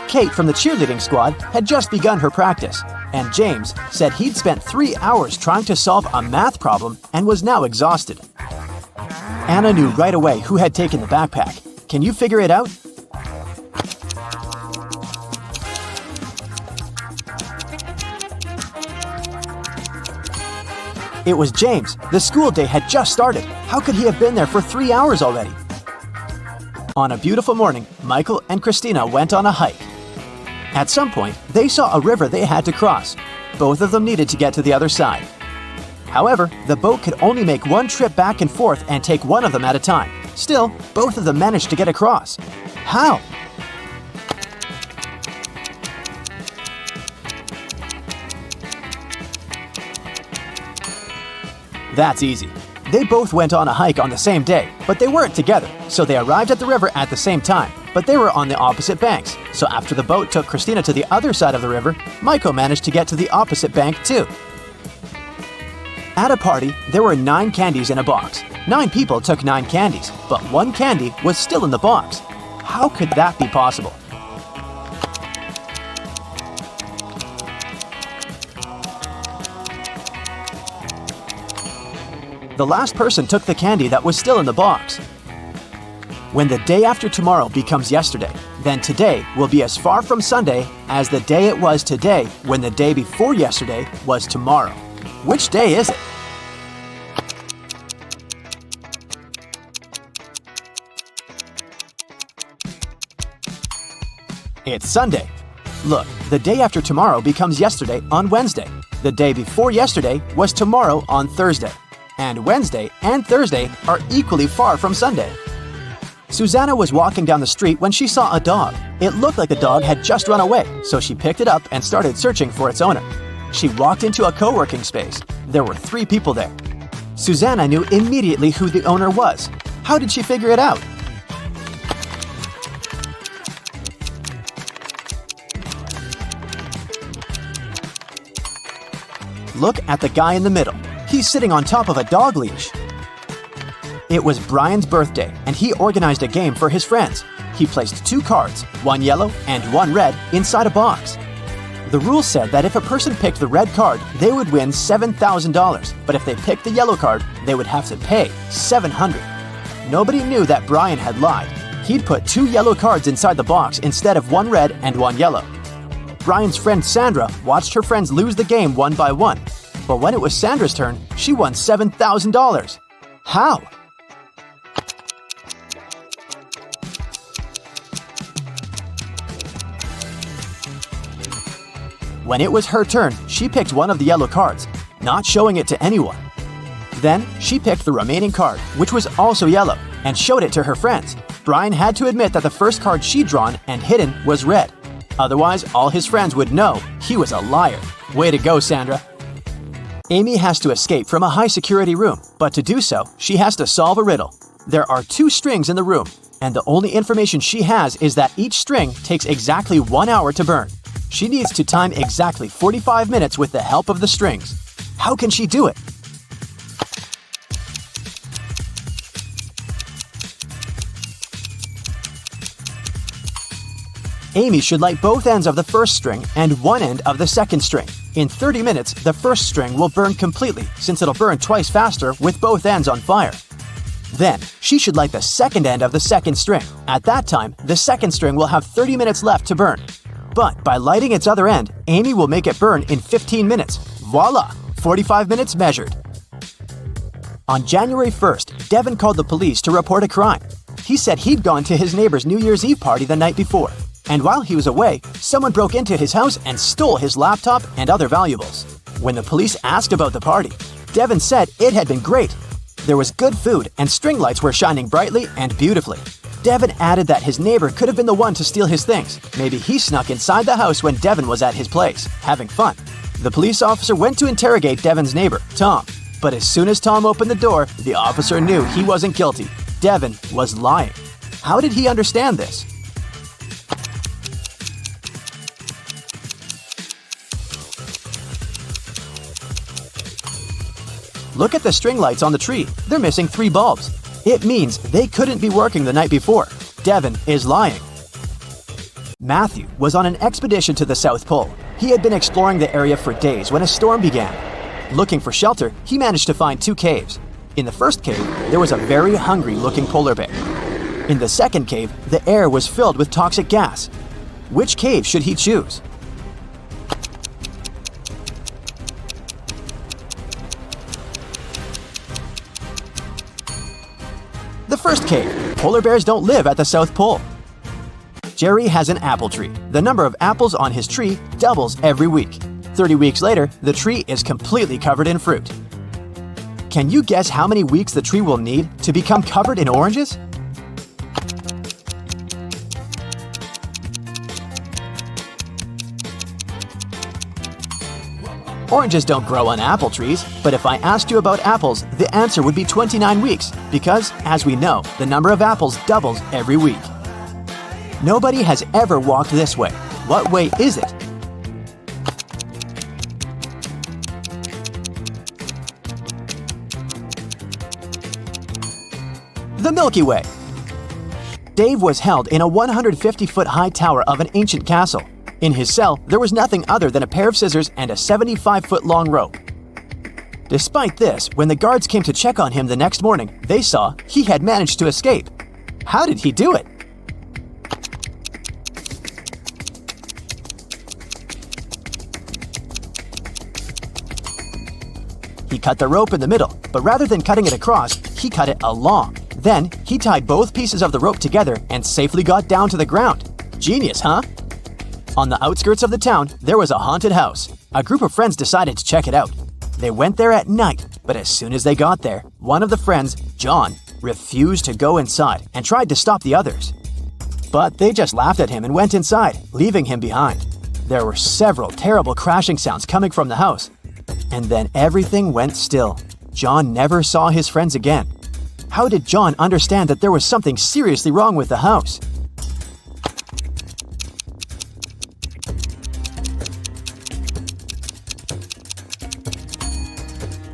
Kate from the cheerleading squad had just begun her practice, and James said he'd spent 3 hours trying to solve a math problem and was now exhausted. Anna knew right away who had taken the backpack. Can you figure it out? It was James. The school day had just started. How could he have been there for 3 hours already? On a beautiful morning, Michael and Christina went on a hike. At some point, they saw a river they had to cross. Both of them needed to get to the other side. However, the boat could only make one trip back and forth and take one of them at a time. Still, both of them managed to get across. How? That's easy. They both went on a hike on the same day, but they weren't together, so they arrived at the river at the same time, but they were on the opposite banks. So after the boat took Christina to the other side of the river, Michael managed to get to the opposite bank too. At a party, there were 9 candies in a box. 9 people took 9 candies, but 1 candy was still in the box. How could that be possible? The last person took the candy that was still in the box. When the day after tomorrow becomes yesterday, then today will be as far from Sunday as the day it was today when the day before yesterday was tomorrow. Which day is it? It's Sunday. Look, the day after tomorrow becomes yesterday on Wednesday. The day before yesterday was tomorrow on Thursday. And Wednesday and Thursday are equally far from Sunday. Susanna was walking down the street when she saw a dog. It looked like the dog had just run away, so she picked it up and started searching for its owner. She walked into a co-working space. There were 3 people there. Susanna knew immediately who the owner was. How did she figure it out? Look at the guy in the middle. He's sitting on top of a dog leash. It was Brian's birthday, and he organized a game for his friends. He placed 2 cards, 1 yellow and 1 red, inside a box. The rule said that if a person picked the red card, they would win $7,000, but if they picked the yellow card, they would have to pay $700. Nobody knew that Brian had lied. He'd put 2 yellow cards inside the box instead of 1 red and 1 yellow. Brian's friend Sandra watched her friends lose the game one by one. But when it was Sandra's turn, she won $7,000. How? When it was her turn, she picked one of the yellow cards, not showing it to anyone. Then, she picked the remaining card, which was also yellow, and showed it to her friends. Brian had to admit that the first card she'd drawn and hidden was red. Otherwise, all his friends would know he was a liar. Way to go, Sandra. Amy has to escape from a high-security room, but to do so, she has to solve a riddle. There are 2 strings in the room, and the only information she has is that each string takes exactly 1 hour to burn. She needs to time exactly 45 minutes with the help of the strings. How can she do it? Amy should light both ends of the first string and one end of the second string. In 30 minutes, the first string will burn completely, since it'll burn twice faster with both ends on fire. Then, she should light the second end of the second string. At that time, the second string will have 30 minutes left to burn. But by lighting its other end, Amy will make it burn in 15 minutes. Voila! 45 minutes measured. On January 1st, Devin called the police to report a crime. He said he'd gone to his neighbor's New Year's Eve party the night before. And while he was away, someone broke into his house and stole his laptop and other valuables. When the police asked about the party, Devin said it had been great. There was good food and string lights were shining brightly and beautifully. Devin added that his neighbor could have been the one to steal his things. Maybe he snuck inside the house when Devin was at his place, having fun. The police officer went to interrogate Devin's neighbor, Tom. But as soon as Tom opened the door, the officer knew he wasn't guilty. Devin was lying. How did he understand this? Look at the string lights on the tree. They're missing 3 bulbs. It means they couldn't be working the night before. Devin is lying. Matthew was on an expedition to the South Pole. He had been exploring the area for days when a storm began. Looking for shelter, he managed to find 2 caves. In the first cave, there was a very hungry-looking polar bear. In the second cave, the air was filled with toxic gas. Which cave should he choose? The first cave. Polar bears don't live at the South Pole. Jerry has an apple tree. The number of apples on his tree doubles every week. 30 weeks later, the tree is completely covered in fruit. Can you guess how many weeks the tree will need to become covered in oranges? Oranges don't grow on apple trees, but if I asked you about apples, the answer would be 29 weeks, because, as we know, the number of apples doubles every week. Nobody has ever walked this way. What way is it? The Milky Way. Dave was held in a 150-foot-high tower of an ancient castle. In his cell, there was nothing other than a pair of scissors and a 75-foot-long rope. Despite this, when the guards came to check on him the next morning, they saw he had managed to escape. How did he do it? He cut the rope in the middle, but rather than cutting it across, he cut it along. Then, he tied both pieces of the rope together and safely got down to the ground. Genius, huh? On the outskirts of the town, there was a haunted house. A group of friends decided to check it out. They went there at night, but as soon as they got there, one of the friends, John, refused to go inside and tried to stop the others. But they just laughed at him and went inside, leaving him behind. There were several terrible crashing sounds coming from the house. And then everything went still. John never saw his friends again. How did John understand that there was something seriously wrong with the house?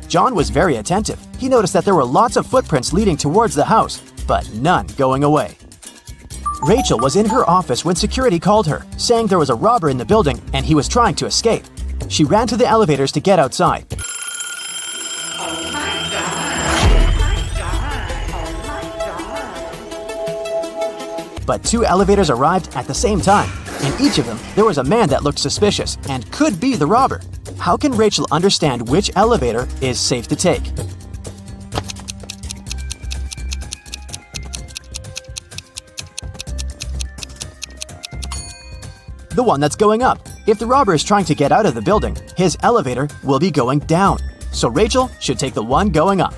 John was very attentive. He noticed that there were lots of footprints leading towards the house, but none going away. Rachel was in her office when security called her, saying there was a robber in the building and he was trying to escape. She ran to the elevators to get outside. But 2 elevators arrived at the same time. In each of them, there was a man that looked suspicious and could be the robber. How can Rachel understand which elevator is safe to take? The one that's going up. If the robber is trying to get out of the building, his elevator will be going down. So Rachel should take the one going up.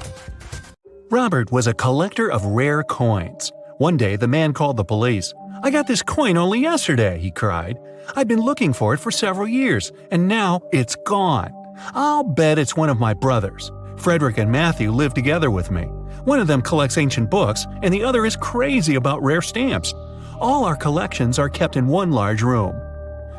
Robert was a collector of rare coins. One day, the man called the police. "I got this coin only yesterday," he cried. "I've been looking for it for several years, and now it's gone. I'll bet it's one of my brothers. Frederick and Matthew live together with me. One of them collects ancient books, and the other is crazy about rare stamps. All our collections are kept in one large room."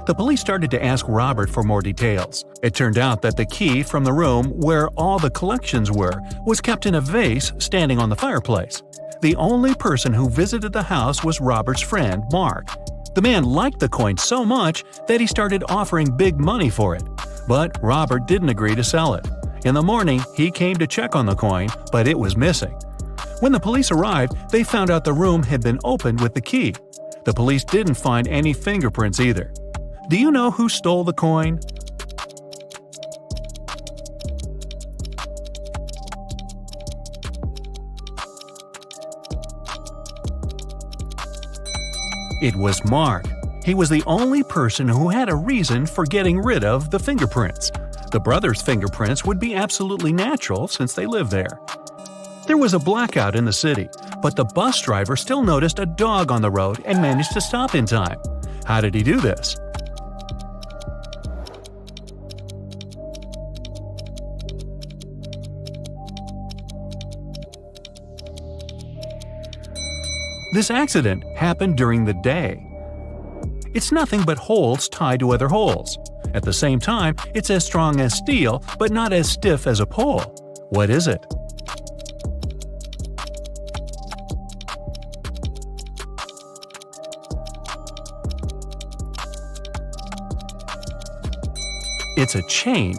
The police started to ask Robert for more details. It turned out that the key from the room where all the collections were was kept in a vase standing on the fireplace. The only person who visited the house was Robert's friend, Mark. The man liked the coin so much that he started offering big money for it. But Robert didn't agree to sell it. In the morning, he came to check on the coin, but it was missing. When the police arrived, they found out the room had been opened with the key. The police didn't find any fingerprints either. Do you know who stole the coin? It was Mark. He was the only person who had a reason for getting rid of the fingerprints. The brothers' fingerprints would be absolutely natural since they live there. There was a blackout in the city, but the bus driver still noticed a dog on the road and managed to stop in time. How did he do this? This accident happened during the day. It's nothing but holes tied to other holes. At the same time, it's as strong as steel, but not as stiff as a pole. What is it? It's a chain.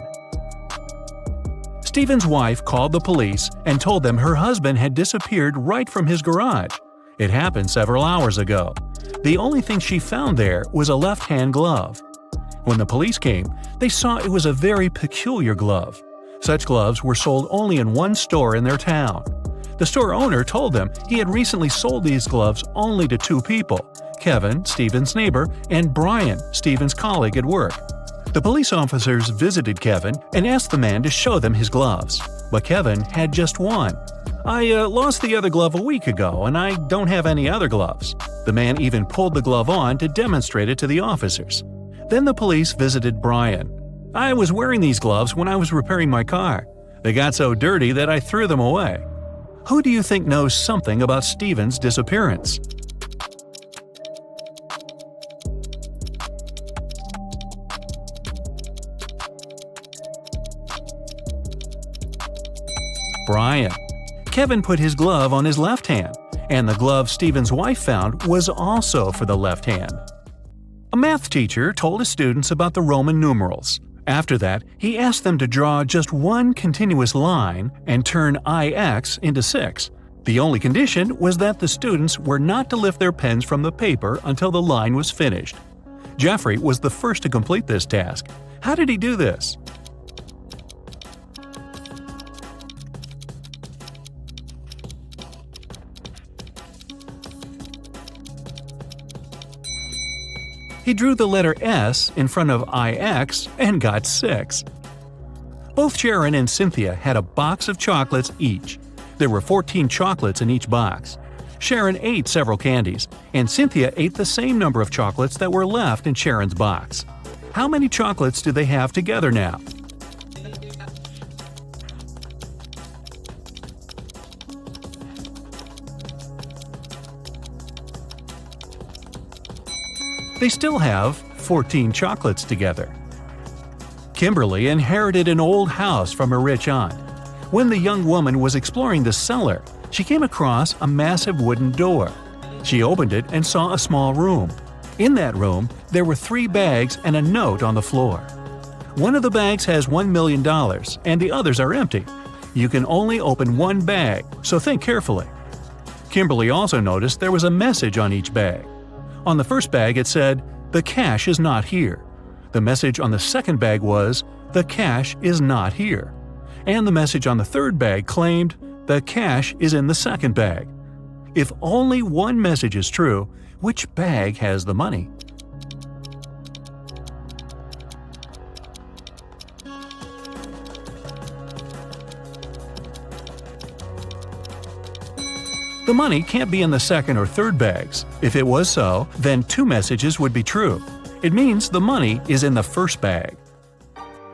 Stephen's wife called the police and told them her husband had disappeared right from his garage. It happened several hours ago. The only thing she found there was a left-hand glove. When the police came, they saw it was a very peculiar glove. Such gloves were sold only in one store in their town. The store owner told them he had recently sold these gloves only to two people, Kevin, Stephen's neighbor, and Brian, Stephen's colleague at work. The police officers visited Kevin and asked the man to show them his gloves, but Kevin had just one. "I lost the other glove a week ago, and I don't have any other gloves." The man even pulled the glove on to demonstrate it to the officers. Then the police visited Brian. "I was wearing these gloves when I was repairing my car. They got so dirty that I threw them away." Who do you think knows something about Stephen's disappearance? Brian. Kevin put his glove on his left hand, and the glove Stephen's wife found was also for the left hand. A math teacher told his students about the Roman numerals. After that, he asked them to draw just one continuous line and turn IX into 6. The only condition was that the students were not to lift their pens from the paper until the line was finished. Jeffrey was the first to complete this task. How did he do this? He drew the letter S in front of IX and got 6. Both Sharon and Cynthia had a box of chocolates each. There were 14 chocolates in each box. Sharon ate several candies, and Cynthia ate the same number of chocolates that were left in Sharon's box. How many chocolates do they have together now? They still have 14 chocolates together. Kimberly inherited an old house from a rich aunt. When the young woman was exploring the cellar, she came across a massive wooden door. She opened it and saw a small room. In that room, there were 3 bags and a note on the floor. One of the bags has $1 million and the others are empty. You can only open one bag, so think carefully. Kimberly also noticed there was a message on each bag. On the first bag it said, "The cash is not here." The message on the second bag was, "The cash is not here." And the message on the third bag claimed, "The cash is in the second bag." If only one message is true, which bag has the money? The money can't be in the second or third bags. If it was so, then 2 messages would be true. It means the money is in the first bag.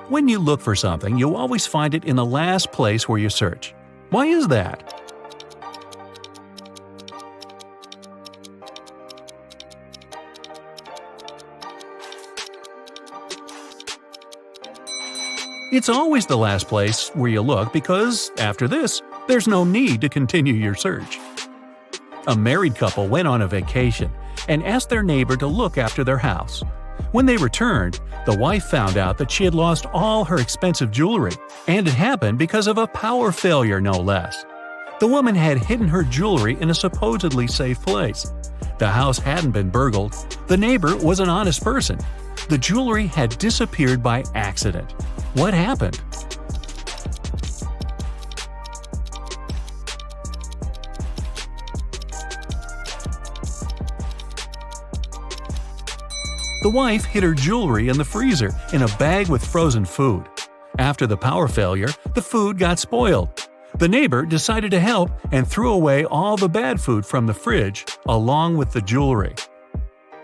When you look for something, you'll always find it in the last place where you search. Why is that? It's always the last place where you look because, after this, there's no need to continue your search. A married couple went on a vacation and asked their neighbor to look after their house. When they returned, the wife found out that she had lost all her expensive jewelry, and it happened because of a power failure, no less. The woman had hidden her jewelry in a supposedly safe place. The house hadn't been burgled. The neighbor was an honest person. The jewelry had disappeared by accident. What happened? The wife hid her jewelry in the freezer in a bag with frozen food. After the power failure, the food got spoiled. The neighbor decided to help and threw away all the bad food from the fridge, along with the jewelry.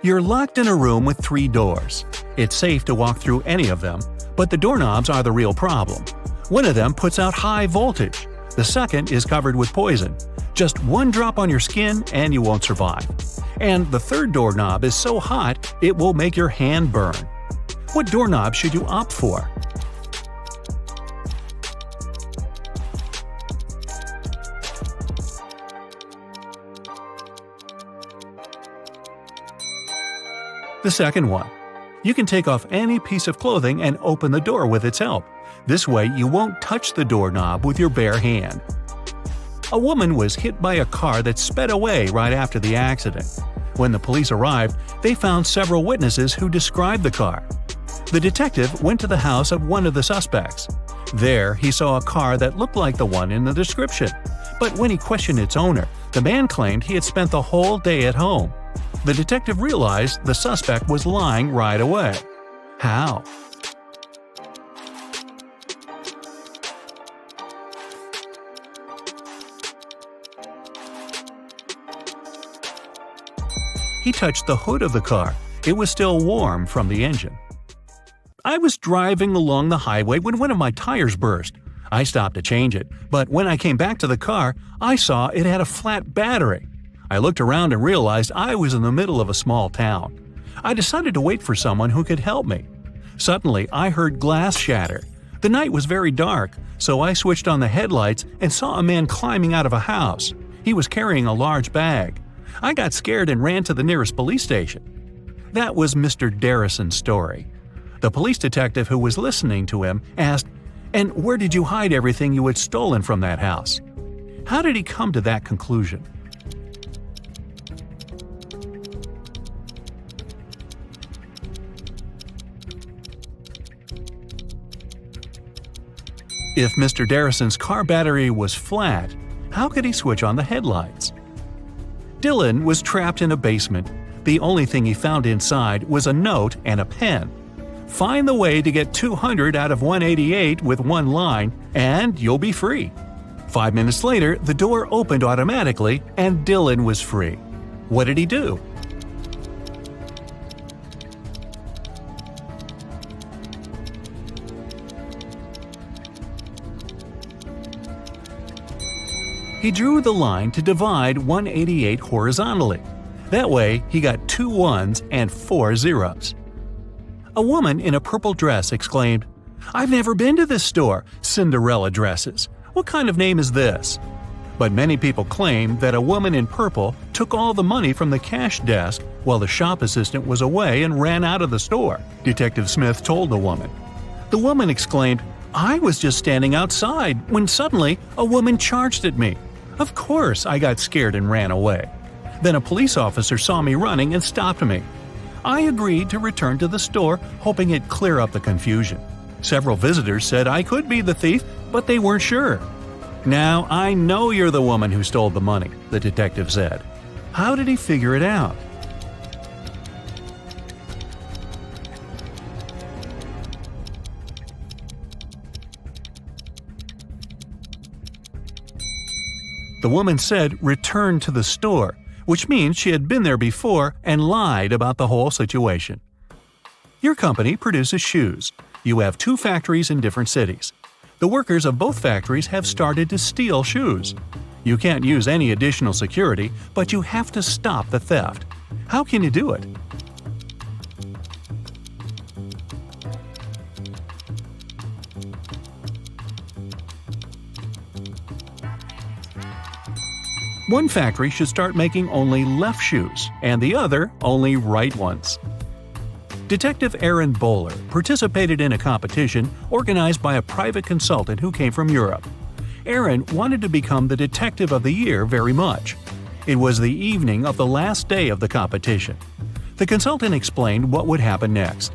You're locked in a room with 3 doors. It's safe to walk through any of them, but the doorknobs are the real problem. One of them puts out high voltage. The second is covered with poison. Just 1 drop on your skin and you won't survive. And the third doorknob is so hot it will make your hand burn. What doorknob should you opt for? The second one. You can take off any piece of clothing and open the door with its help. This way you won't touch the doorknob with your bare hand. A woman was hit by a car that sped away right after the accident. When the police arrived, they found several witnesses who described the car. The detective went to the house of one of the suspects. There, he saw a car that looked like the one in the description. But when he questioned its owner, the man claimed he had spent the whole day at home. The detective realized the suspect was lying right away. How? He touched the hood of the car. It was still warm from the engine. I was driving along the highway when one of my tires burst. I stopped to change it, but when I came back to the car, I saw it had a flat battery. I looked around and realized I was in the middle of a small town. I decided to wait for someone who could help me. Suddenly, I heard glass shatter. The night was very dark, so I switched on the headlights and saw a man climbing out of a house. He was carrying a large bag. I got scared and ran to the nearest police station. That was Mr. Darrison's story. The police detective who was listening to him asked, "And where did you hide everything you had stolen from that house?" How did he come to that conclusion? If Mr. Darrison's car battery was flat, how could he switch on the headlights? Dylan was trapped in a basement. The only thing he found inside was a note and a pen. Find the way to get 200 out of 188 with one line, and you'll be free. 5 minutes later, the door opened automatically, and Dylan was free. What did he do? He drew the line to divide 188 horizontally. That way, he got 2 ones and 4 zeros. A woman in a purple dress exclaimed, "I've never been to this store, Cinderella dresses. What kind of name is this?" But many people claim that a woman in purple took all the money from the cash desk while the shop assistant was away and ran out of the store, Detective Smith told the woman. The woman exclaimed, "I was just standing outside when suddenly a woman charged at me. Of course, I got scared and ran away. Then a police officer saw me running and stopped me. I agreed to return to the store, hoping it'd clear up the confusion. Several visitors said I could be the thief, but they weren't sure. Now I know you're the woman who stole the money," the detective said. How did he figure it out? The woman said return to the store, which means she had been there before and lied about the whole situation. Your company produces shoes. You have 2 factories in different cities. The workers of both factories have started to steal shoes. You can't use any additional security, but you have to stop the theft. How can you do it? One factory should start making only left shoes, and the other only right ones. Detective Aaron Bowler participated in a competition organized by a private consultant who came from Europe. Aaron wanted to become the Detective of the Year very much. It was the evening of the last day of the competition. The consultant explained what would happen next.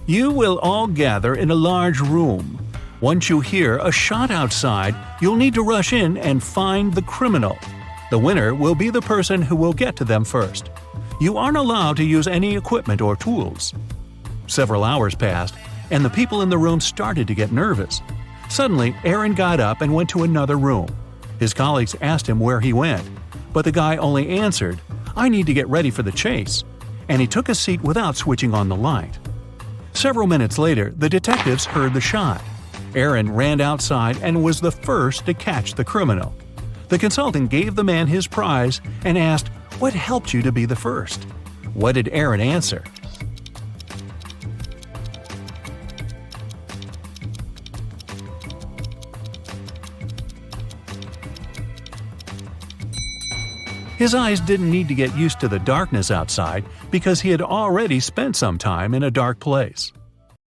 You will all gather in a large room. Once you hear a shot outside, you'll need to rush in and find the criminal. The winner will be the person who will get to them first. You aren't allowed to use any equipment or tools. Several hours passed, and the people in the room started to get nervous. Suddenly, Aaron got up and went to another room. His colleagues asked him where he went, but the guy only answered, "I need to get ready for the chase," and he took a seat without switching on the light. Several minutes later, the detectives heard the shot. Aaron ran outside and was the first to catch the criminal. The consultant gave the man his prize and asked, "What helped you to be the first?" What did Aaron answer? His eyes didn't need to get used to the darkness outside because he had already spent some time in a dark place.